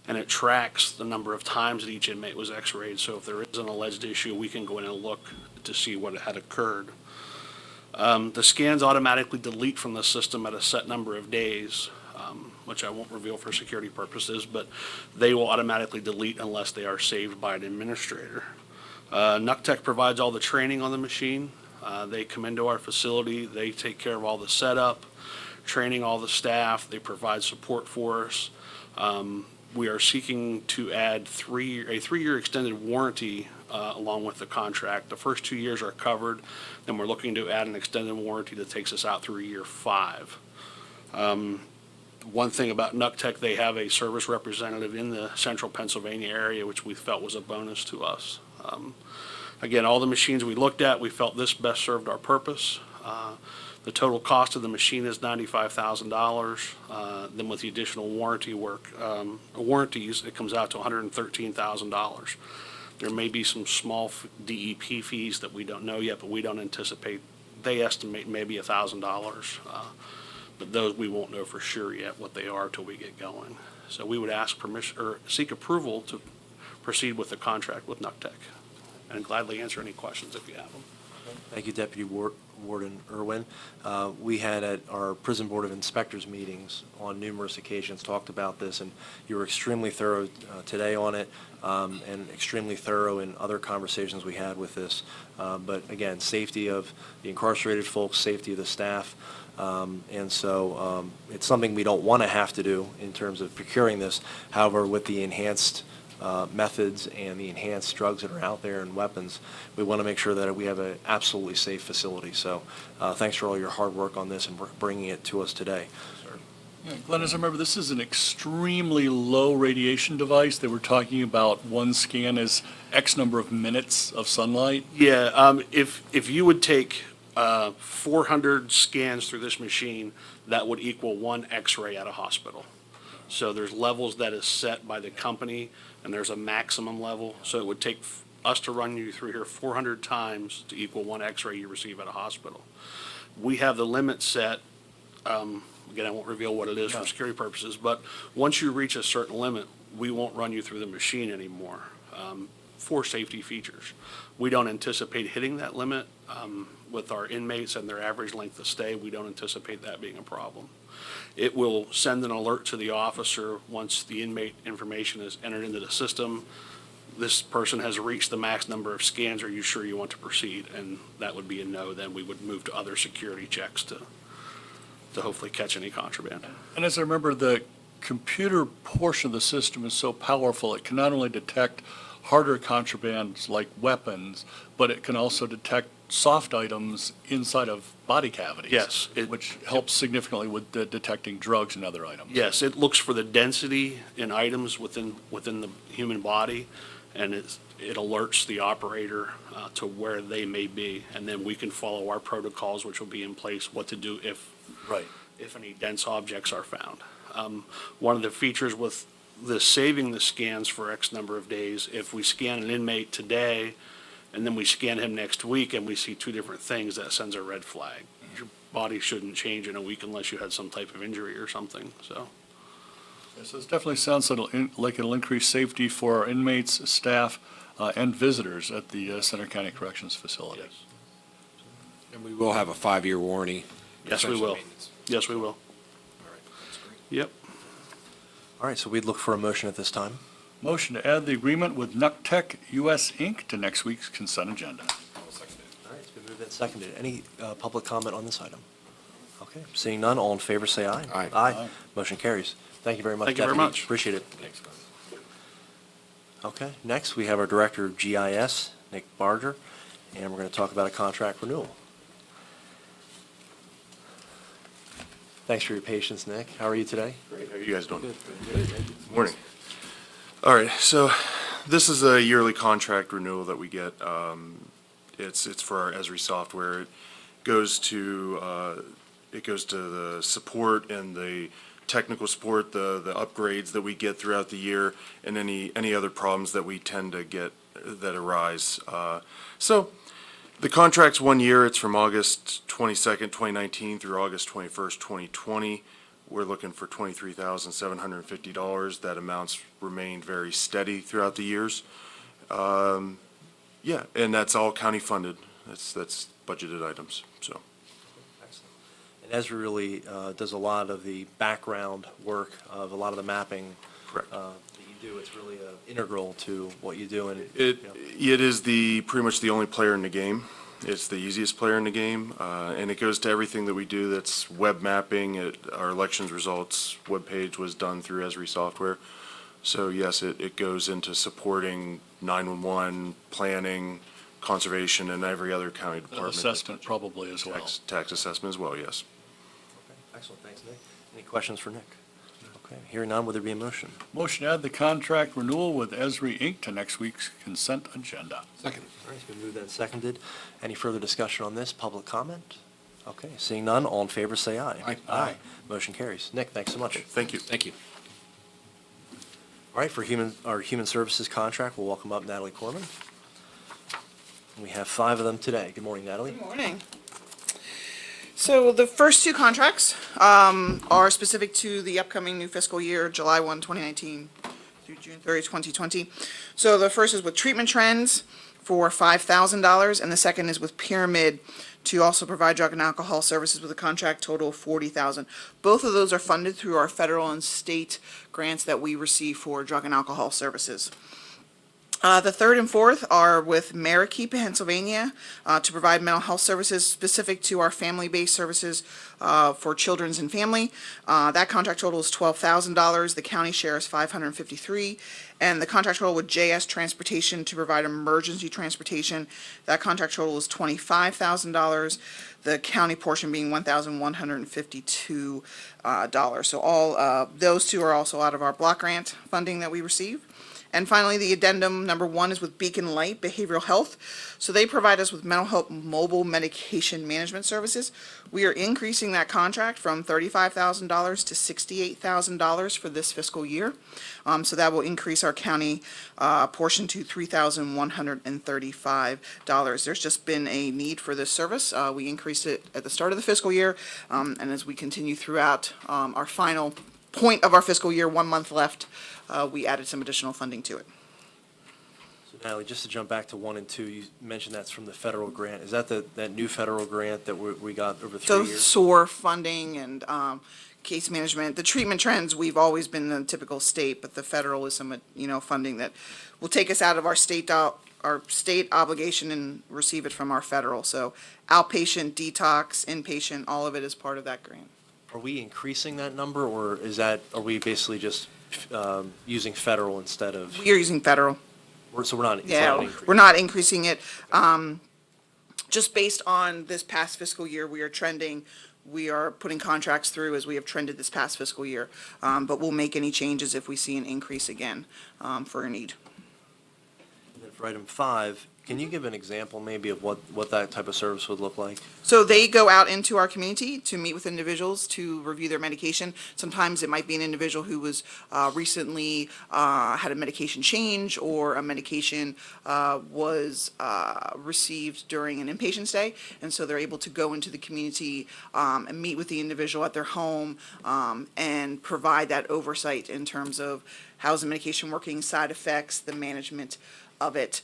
and it tracks the number of times that each inmate was x-rayed. So if there is an alleged issue, we can go in and look to see what had occurred. The scans automatically delete from the system at a set number of days, which I won't reveal for security purposes, but they will automatically delete unless they are saved by an administrator. Nuctech provides all the training on the machine. They come into our facility, they take care of all the setup, training all the staff, they provide support for us. We are seeking to add a 3-year extended warranty along with the contract. The first 2 years are covered, then we're looking to add an extended warranty that takes us out through year 5. One thing about Nuctech, they have a service representative in the central Pennsylvania area, which we felt was a bonus to us. Again, all the machines we looked at, we felt this best served our purpose. The total cost of the machine is $95,000. Then with the additional warranties, it comes out to $113,000. There may be some small DEP fees that we don't know yet, but we don't anticipate. They estimate maybe $1,000, but those we won't know for sure yet what they are till we get going. So we would ask permission or seek approval to proceed with the contract with Nuctech, and gladly answer any questions if you have them. Thank you, Deputy Warden Irwin. We had at our Prison Board of Inspectors meetings on numerous occasions talked about this, and you were extremely thorough today on it, and extremely thorough in other conversations we had with this. But again, safety of the incarcerated folks, safety of the staff, and so it's something we don't want to have to do in terms of procuring this. However, with the enhanced methods and the enhanced drugs that are out there and weapons, we want to make sure that we have an absolutely safe facility. So thanks for all your hard work on this and bringing it to us today. Yeah, Glenn, as I remember, this is an extremely low radiation device. They were talking about one scan is X number of minutes of sunlight. Yeah, if you would take 400 scans through this machine, that would equal 1 X-ray at a hospital. So there's levels that is set by the company, and there's a maximum level. So it would take us to run you through here 400 times to equal 1 X-ray you receive at a hospital. We have the limit set. Again, I won't reveal what it is for security purposes, but once you reach a certain limit, we won't run you through the machine anymore for safety features. We don't anticipate hitting that limit with our inmates and their average length of stay. We don't anticipate that being a problem. It will send an alert to the officer once the inmate information is entered into the system. this person has reached the max number of scans, are you sure you want to proceed? And that would be a no, then we would move to other security checks to hopefully catch any contraband. And as I remember, the computer portion of the system is so powerful, it can not only detect harder contrabands like weapons, but it can also detect soft items inside of body cavities. Yes, Which helps significantly with detecting drugs and other items. Yes, it looks for the density in items within the human body, and it alerts the operator to where they may be, and then we can follow our protocols, which will be in place, what to do if Right. any dense objects are found. One of the features with the saving the scans for X number of days, if we scan an inmate today, and then we scan him next week and we see two different things, that sends a red flag. Your body shouldn't change in a week unless you had some type of injury or something, so. So this definitely sounds like it'll increase safety for our inmates, staff, and visitors at the Center County Corrections Facility. Yes. And we will have a 5-year warranty. Yes, we will. Maintenance. Yes, we will. All right, that's great. Yep. All right, so we'd look for a motion at this time. Motion to add the agreement with Nuctech US Inc. to next week's consent agenda. I'll second it. All right, it's been moved and seconded. Any public comment on this item? Okay, seeing none, all in favor, say aye. Aye. Aye. Motion carries. Thank you very much, Thank you very Deputy. much. Appreciate it. Thanks, Glenn. Okay, next, we have our Director of GIS, Nick Barger, and we're going to talk about a contract renewal. Thanks for your patience, Nick. How are you today? Great, how are you guys doing? Good. Morning. All right, so this is a yearly contract renewal that we get. It's for our Esri software. It goes to the support and the technical support, the upgrades that we get throughout the year, and any other problems that we tend to get that arise. So the contract's 1 year. It's from August 22nd, 2019 through August 21st, 2020. We're looking for $23,750. That amount's remained very steady throughout the years. Yeah, and that's all county funded. That's budgeted items, so. Excellent. And Ezra really does a lot of the background work of a lot of the mapping Correct. that you do. It's really integral to what you do. And It is pretty much the only player in the game. It's the easiest player in the game, and it goes to everything that we do. That's web mapping. Our elections results webpage was done through Esri software. So yes, it goes into supporting 911, planning, conservation, and every other county department. Assessment probably as well. Tax assessment as well, yes. Okay, excellent. Thanks, Nick. Any questions for Nick? Okay, hearing none, would there be a motion? Motion to add the contract renewal with Esri Inc. to next week's consent agenda. Second. All right, it's been moved and seconded. Any further discussion on this? Public comment? Okay, seeing none, all in favor, say aye. Aye. Aye. Motion carries. Nick, thanks so much. Thank you. Thank you. All right, for our Human Services contract, we'll welcome up Natalie Corman. We have 5 of them today. Good morning, Natalie. Good morning. So the first 2 contracts are specific to the upcoming new fiscal year, July 1, 2019 through June 30, 2020. So the first is with Treatment Trends for $5,000, and the second is with Pyramid to also provide drug and alcohol services with a contract total of $40,000. Both of those are funded through our federal and state grants that we receive for drug and alcohol services. The third and fourth are with Marikey, Pennsylvania, to provide mental health services specific to our family-based services for children's and family. That contract total is $12,000. The county share is $553,000. And the contract total with JS Transportation to provide emergency transportation, that contract total is $25,000. The county portion being $1,152. So all those 2 are also out of our block grant funding that we receive. And finally, the addendum number 1 is with Beacon Light Behavioral Health. So they provide us with mental health mobile medication management services. We are increasing that contract from $35,000 to $68,000 for this fiscal year. So that will increase our county portion to $3,135. There's just been a need for this service. We increased it at the start of the fiscal year, and as we continue throughout our final point of our fiscal year, 1 month left, we added some additional funding to it. So Natalie, just to jump back to 1 and 2, you mentioned that's from the federal grant. Is that that new federal grant that we got over 3 So years? SOAR funding and case management, the treatment trends, we've always been in the typical state, but the federal is some, funding that will take us out of our state obligation and receive it from our federal. So outpatient, detox, inpatient, all of it is part of that grant. Are we increasing that number, or are we basically just using federal instead of? We are using federal. So we're not. It's not Yeah, an increase. we're not increasing it. Just based on this past fiscal year, we are trending, we are putting contracts through as we have trended this past fiscal year. But we'll make any changes if we see an increase again for a need. And then for item 5, can you give an example maybe of what that type of service would look like? So they go out into our community to meet with individuals to review their medication. Sometimes it might be an individual who was recently had a medication change, or a medication was received during an inpatient stay. And so they're able to go into the community and meet with the individual at their home and provide that oversight in terms of how's the medication working, side effects, the management of it.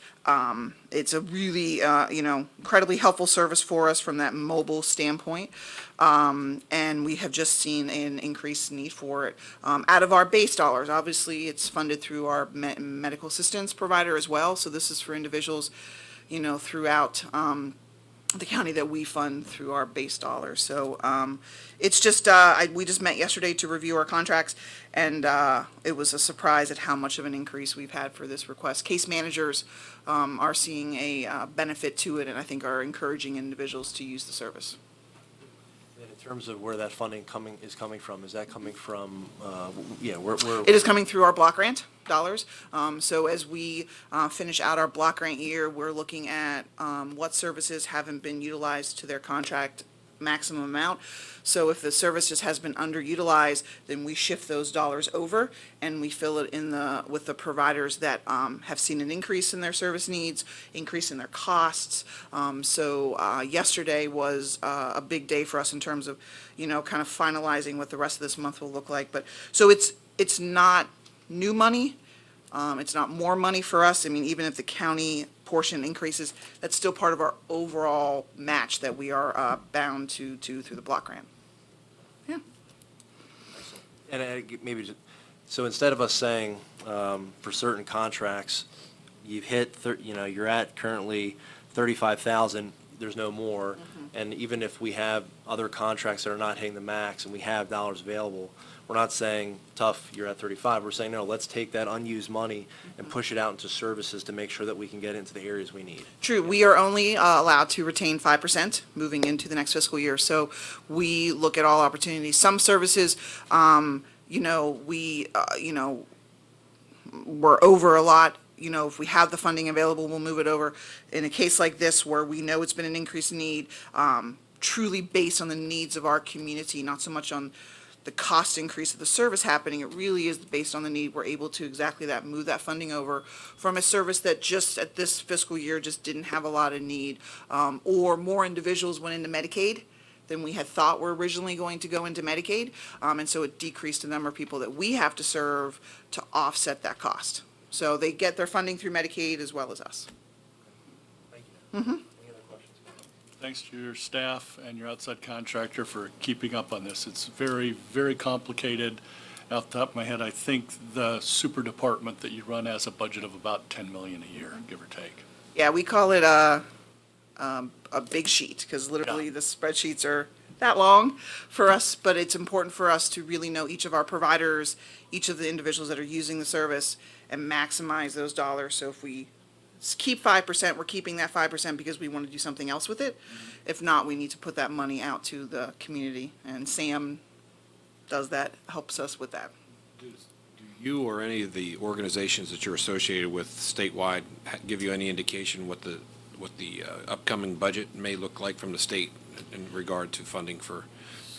It's a really, incredibly helpful service for us from that mobile standpoint. And we have just seen an increased need for it out of our base dollars. Obviously, it's funded through our medical assistance provider as well. So this is for individuals, throughout the county that we fund through our base dollars. So it's just, we just met yesterday to review our contracts, and it was a surprise at how much of an increase we've had for this request. Case managers are seeing a benefit to it, and I think are encouraging individuals to use the service. And in terms of where that funding is coming from, is that coming from, where? It is coming through our block grant dollars. So as we finish out our block grant year, we're looking at what services haven't been utilized to their contract maximum amount. So if the service just has been underutilized, then we shift those dollars over and we fill it with the providers that have seen an increase in their service needs, increase in their costs. So yesterday was a big day for us in terms of, kind of finalizing what the rest of this month will look like. But so it's not new money. It's not more money for us. I mean, even if the county portion increases, that's still part of our overall match that we are bound to through the block grant. Yeah. And maybe, so instead of us saying for certain contracts, you've hit, you're at currently 35,000, there's no more. And even if we have other contracts that are not hitting the max and we have dollars available, we're not saying, tough, you're at 35. We're saying, no, let's take that unused money and push it out into services to make sure that we can get into the areas we need. True. We are only allowed to retain 5% moving into the next fiscal year. So we look at all opportunities. Some services, we're over a lot. If we have the funding available, we'll move it over. In a case like this, where we know it's been an increased need, truly based on the needs of our community, not so much on the cost increase of the service happening, it really is based on the need. We're able to exactly that, move that funding over from a service that just at this fiscal year just didn't have a lot of need, or more individuals went into Medicaid than we had thought were originally going to go into Medicaid, and so it decreased the number of people that we have to serve to offset that cost. So they get their funding through Medicaid as well as us. Thank you. Any other questions? Thanks to your staff and your outside contractor for keeping up on this. It's very, very complicated. Off the top of my head, I think the super department that you run has a budget of about 10 million a year, give or take. Yeah, we call it a big sheet, because literally Yeah. the spreadsheets are that long for us, but it's important for us to really know each of our providers, each of the individuals that are using the service, and maximize those dollars. So if we keep 5%, we're keeping that 5% because we want to do something else with it. If not, we need to put that money out to the community, and Sam does that, helps us with that. Do you or any of the organizations that you're associated with statewide give you any indication what the upcoming budget may look like from the state in regard to funding for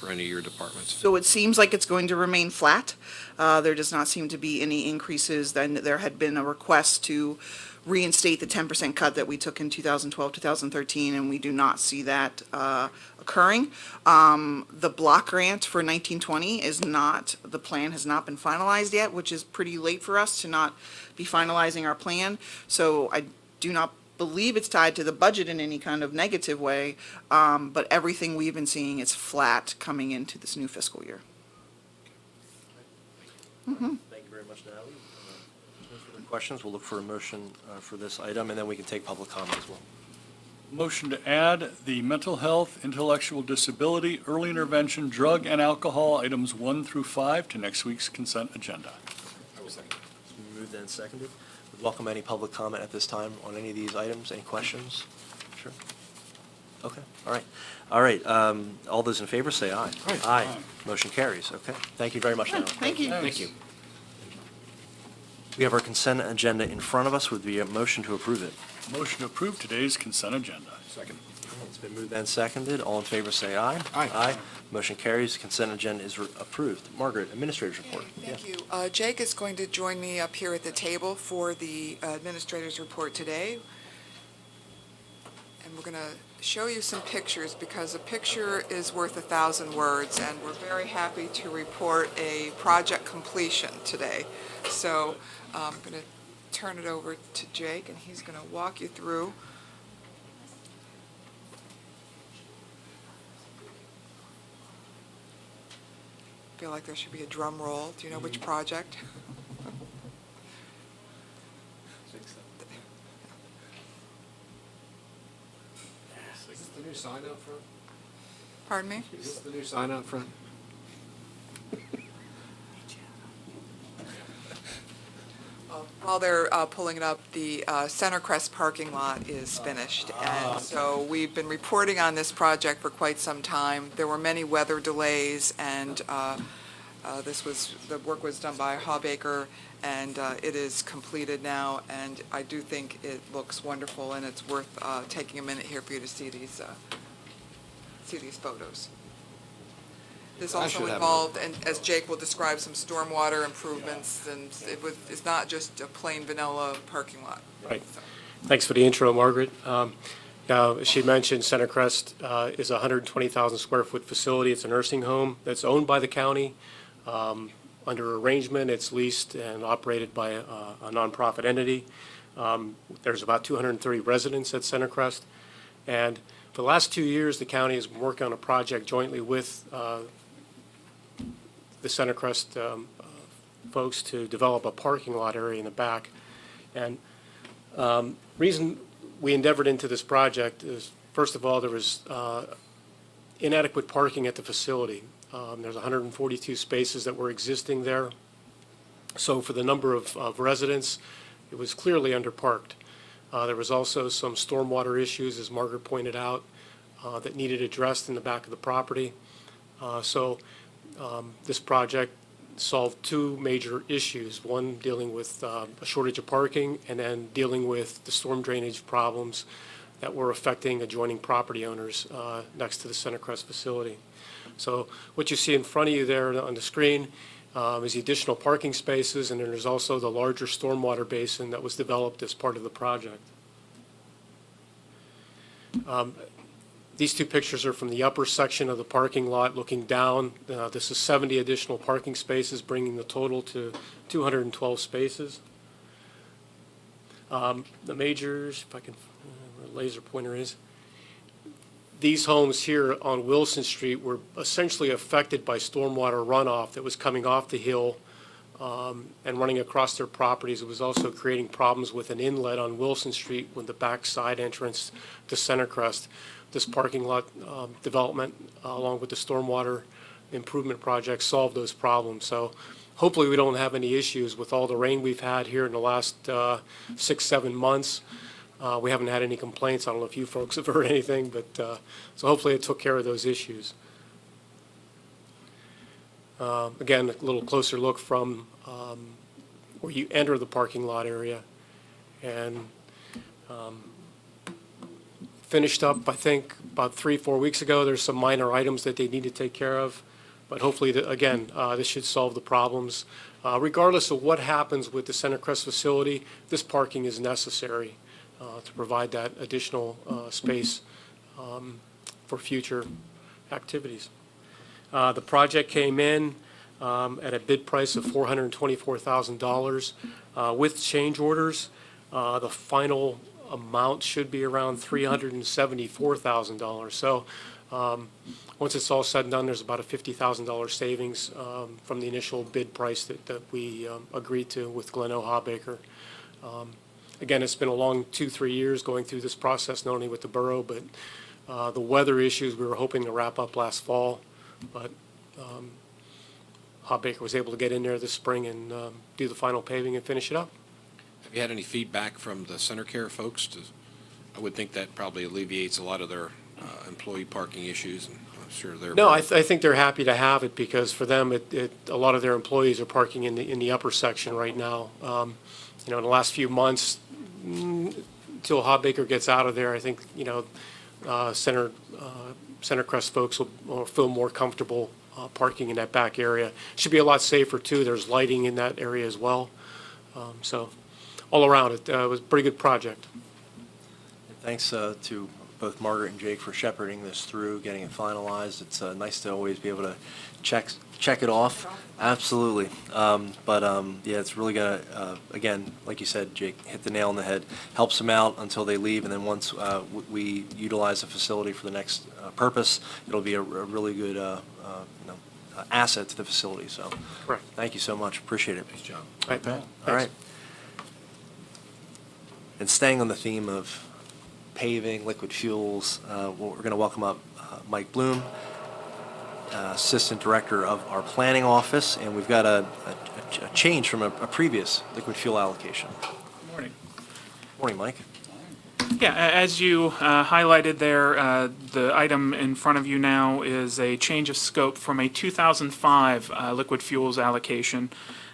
any of your departments? So it seems like it's going to remain flat. There does not seem to be any increases. Then there had been a request to reinstate the 10% cut that we took in 2012, 2013, and we do not see that occurring. The block grant for 1920 the plan has not been finalized yet, which is pretty late for us to not be finalizing our plan. So do not believe it's tied to the budget in any kind of negative way, but everything we've been seeing is flat coming into this new fiscal year. Thank you very much, Natalie. No further questions? We'll look for a motion for this item, and then we can take public comment as well. Motion to add the mental health, intellectual disability, early intervention, drug and alcohol items 1 through 5 to next week's consent agenda. I will second. It's been moved and seconded. Would welcome any public comment at this time on any of these items. Any questions? Sure. Okay, all right. All right, all those in favor say aye. Aye. Aye. Motion carries. Okay, thank you very much, Natalie. Thank you. Thank you. We have our consent agenda in front of us. Would be a motion to approve it. Motion to approve today's consent agenda. Second. It's been moved and seconded. All in favor say aye. Aye. Aye. Motion carries. Consent agenda is approved. Margaret, Administrator's report. Thank you. Jake is going to join me up here at the table for the administrator's report today. And we're going to show you some pictures because a picture is worth 1,000 words, and we're very happy to report a project completion today. So I'm going to turn it over to Jake, and he's going to walk you through. I feel like there should be a drum roll. Do you know which project? Is this the new sign out front? Pardon me? Is this the new sign out front? While they're pulling it up, the Center Crest parking lot is finished. And so we've been reporting on this project for quite some time. There were many weather delays, and the work was done by Hawbaker, and it is completed now. And I do think it looks wonderful, and it's worth taking a minute here for you to see these photos. This I also should have involved, and as Jake will describe, some stormwater improvements, and it's not just a plain vanilla parking lot. Right. So, Thanks for the intro, Margaret. As she mentioned, Center Crest is a 120,000 square foot facility. It's a nursing home that's owned by the county. Under arrangement, it's leased and operated by a nonprofit entity. There's about 230 residents at Center Crest. And for the last 2 years, the county has been working on a project jointly with the Center Crest folks to develop a parking lot area in the back. And reason we endeavored into this project is, first of all, there was inadequate parking at the facility. There's 142 spaces that were existing there. So for the number of residents, it was clearly underparked. There was also some stormwater issues, as Margaret pointed out, that needed addressed in the back of the property. This project solved two major issues, one dealing with a shortage of parking, and then dealing with the storm drainage problems that were affecting adjoining property owners next to the Center Crest facility. So what you see in front of you there on the screen is the additional parking spaces, and then there's also the larger stormwater basin that was developed as part of the project. These two pictures are from the upper section of the parking lot looking down. This is 70 additional parking spaces, bringing the total to 212 spaces. The majors, if I can, where the laser pointer is, these homes here on Wilson Street were essentially affected by stormwater runoff that was coming off the hill and running across their properties. It was also creating problems with an inlet on Wilson Street with the back side entrance to Center Crest. This parking lot development, along with the stormwater improvement project, solved those problems. So hopefully we don't have any issues with all the rain we've had here in the last 6-7 months. We haven't had any complaints. I don't know if you folks have heard anything, but so hopefully it took care of those issues. Again, a little closer look from where you enter the parking lot area. And finished up, I think, about 3-4 weeks ago. There's some minor items that they need to take care of. But hopefully, again, this should solve the problems. Regardless of what happens with the Center Crest facility, this parking is necessary to provide that additional space for future activities. The project came in at a bid price of $424,000 with change orders. The final amount should be around $374,000. So once it's all said and done, there's about a $50,000 savings from the initial bid price that we agreed to with Gleno Hawbaker. Again, it's been a long 2-3 years going through this process, not only with the borough, but the weather issues we were hoping to wrap up last fall. But Hawbaker was able to get in there this spring and do the final paving and finish it up. Have you had any feedback from the Center Care folks? I would think that probably alleviates a lot of their employee parking issues, and I'm sure they're. No, I think they're happy to have it, because for them, a lot of their employees are parking in the upper section right now. In the last few months, until Hawbaker gets out of there, I think, Center Crest folks will feel more comfortable parking in that back area. Should be a lot safer, too. There's lighting in that area as well. So all around, it was a pretty good project. Thanks to both Margaret and Jake for shepherding this through, getting it finalized. It's nice to always be able to check it off. Absolutely. Yeah, it's really going to, again, like you said, Jake, hit the nail on the head. Helps them out until they leave, and then once we utilize the facility for the next purpose, it'll be a really good asset to the facility. So, Correct. Thank you so much. Appreciate it. Nice job. All right, Pat. All right. And staying on the theme of paving, liquid fuels, we're going to welcome up Mike Bloom, Assistant Director of our Planning Office, and we've got a change from a previous liquid fuel allocation. Good morning. Morning, Mike. Yeah, as you highlighted there, the item in front of you now is a change of scope from a 2005 liquid fuels allocation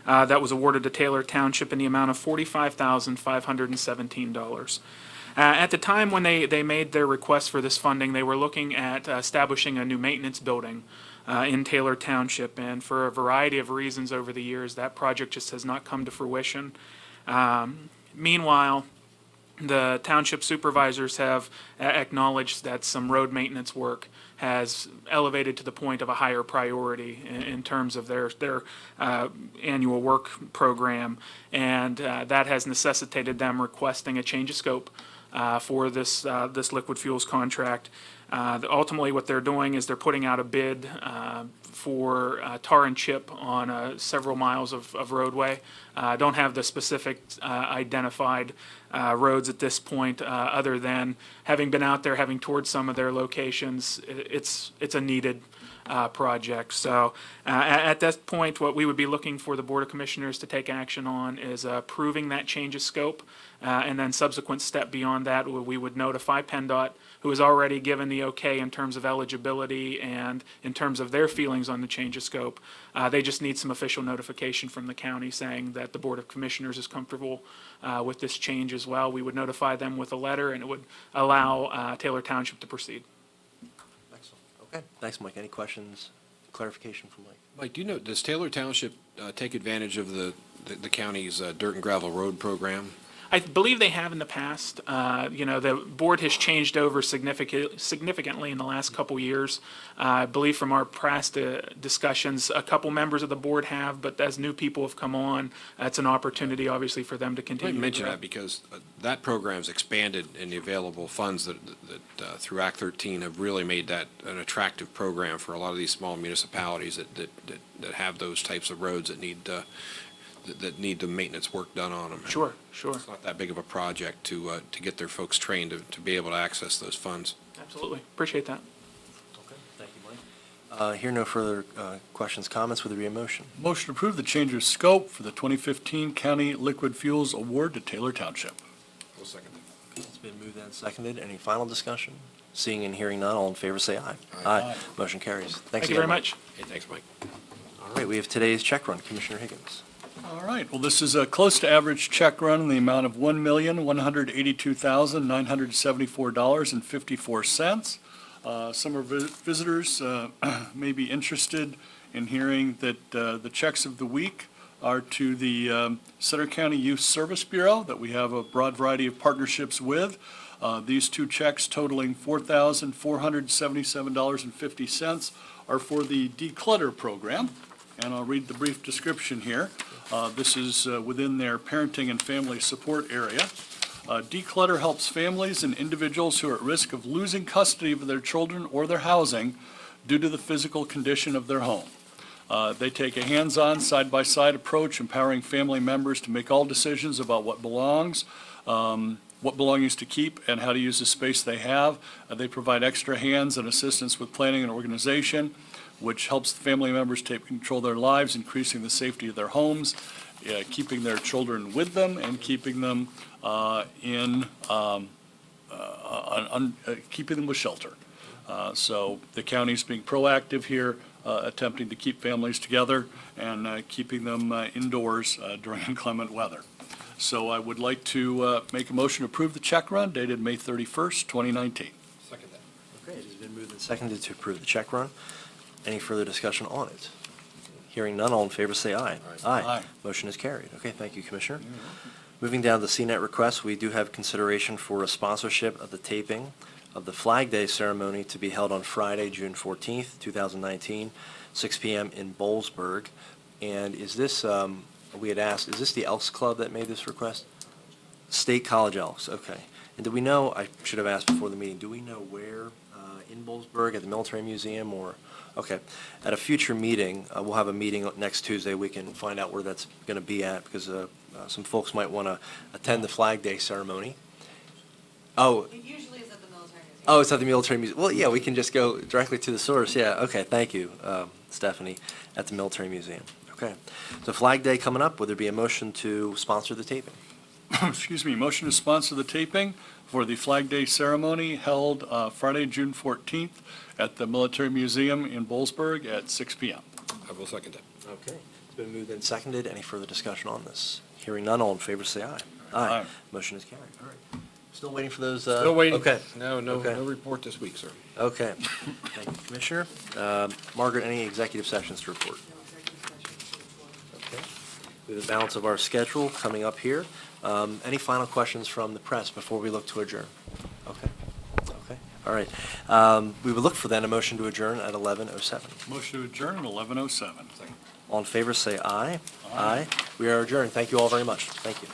that was awarded to Taylor Township in the amount of $45,517. At the time when they made their request for this funding, they were looking at establishing a new maintenance building in Taylor Township, and for a variety of reasons over the years, that project just has not come to fruition. Meanwhile, the township supervisors have acknowledged that some road maintenance work has elevated to the point of a higher priority in terms of their annual work program, and that has necessitated them requesting a change of scope for this liquid fuels contract. Ultimately, what they're doing is they're putting out a bid for tar and chip on several miles of roadway. Don't have the specific identified roads at this point, other than having been out there, having toured some of their locations. It's a needed project. So at this point, what we would be looking for the Board of Commissioners to take action on is approving that change of scope, and then subsequent step beyond that, we would notify PennDOT, who has already given the okay in terms of eligibility and in terms of their feelings on the change of scope. They just need some official notification from the county saying that the Board of Commissioners is comfortable with this change as well. We would notify them with a letter, and it would allow Taylor Township to proceed. Excellent. Okay. Thanks, Mike. Any questions, clarification from Mike? Mike, do you know, does Taylor Township take advantage of the county's dirt and gravel road program? I believe they have in the past. The board has changed over significantly in the last couple years. I believe from our past discussions, a couple members of the board have, but as new people have come on, it's an opportunity, obviously, for them to I continue. mention that because that program's expanded, and the available funds that through Act 13 have really made that an attractive program for a lot of these small municipalities that have those types of roads that need the maintenance work done on them. Sure. It's not that big of a project to get their folks trained to be able to access those funds. Absolutely. Appreciate that. Okay. Thank you, Mike. Hear no further questions, comments. Would there be a motion? Motion to approve the change of scope for the 2015 County Liquid Fuels Award to Taylor Township. We'll second that. It's been moved and seconded. Any final discussion? Seeing and hearing none, all in favor say aye. Aye. Motion carries. Thank you very much. Hey, thanks, Mike. All right, we have today's check run. Commissioner Higgins. All right, well, this is a close to average check run in the amount of $1,182,974.54. Some of our visitors may be interested in hearing that the checks of the week are to the Center County Youth Service Bureau that we have a broad variety of partnerships with. These two checks totaling $4,477.50 are for the Declutter program, and I'll read the brief description here. This is within their parenting and family support area. Declutter helps families and individuals who are at risk of losing custody of their children or their housing due to the physical condition of their home. They take a hands-on, side-by-side approach, empowering family members to make all decisions about what belongs, what belongings to keep, and how to use the space they have. They provide extra hands and assistance with planning and organization, which helps the family members take control of their lives, increasing the safety of their homes, keeping their children with them, and keeping them keeping them with shelter. So the county's being proactive here, attempting to keep families together and keeping them indoors during inclement weather. So I would like to make a motion to approve the check run dated May 31st, 2019. Second that. Okay, it has been moved and seconded to approve the check run. Any further discussion on it? Hearing none, all in favor say aye. Aye. Motion is carried. Okay, thank you, Commissioner. Moving down to CNET requests, we do have consideration for a sponsorship of the taping of the Flag Day ceremony to be held on Friday, June 14th, 2019, 6 p.m. in Boalsburg. And is this, we had asked, is this the Elks Club that made this request? State College Elks, okay. And do we know, I should have asked before the meeting, do we know where in Boalsburg, at the Military Museum, or, okay. At a future meeting, we'll have a meeting next Tuesday, we can find out where that's going to be at, because some folks might want to attend the Flag Day ceremony. Oh. It usually is at the military museum. Oh, it's at the Military Museum. Well, yeah, we can just go directly to the source. Yeah, okay, thank you, Stephanie, at the Military Museum. Okay. So Flag Day coming up, would there be a motion to sponsor the taping? Excuse me, motion to sponsor the taping for the Flag Day ceremony held Friday, June 14th at the Military Museum in Boalsburg at 6 p.m. I will second that. Okay. It's been moved and seconded. Any further discussion on this? Hearing none, all in favor say aye. Aye. Motion is carried. All right. Still waiting for those? Still waiting. Okay. No Okay. report this week, sir. Okay. Thank you, Commissioner. Margaret, any executive sessions to report? No executive session to report. Okay. We have the balance of our schedule coming up here. Any final questions from the press before we look to adjourn? Okay. Okay. All right. We would look for then a motion to adjourn at 11:07. Motion to adjourn at 11:07. All in favor, say aye. Aye. We are adjourned. Thank you all very much. Thank you.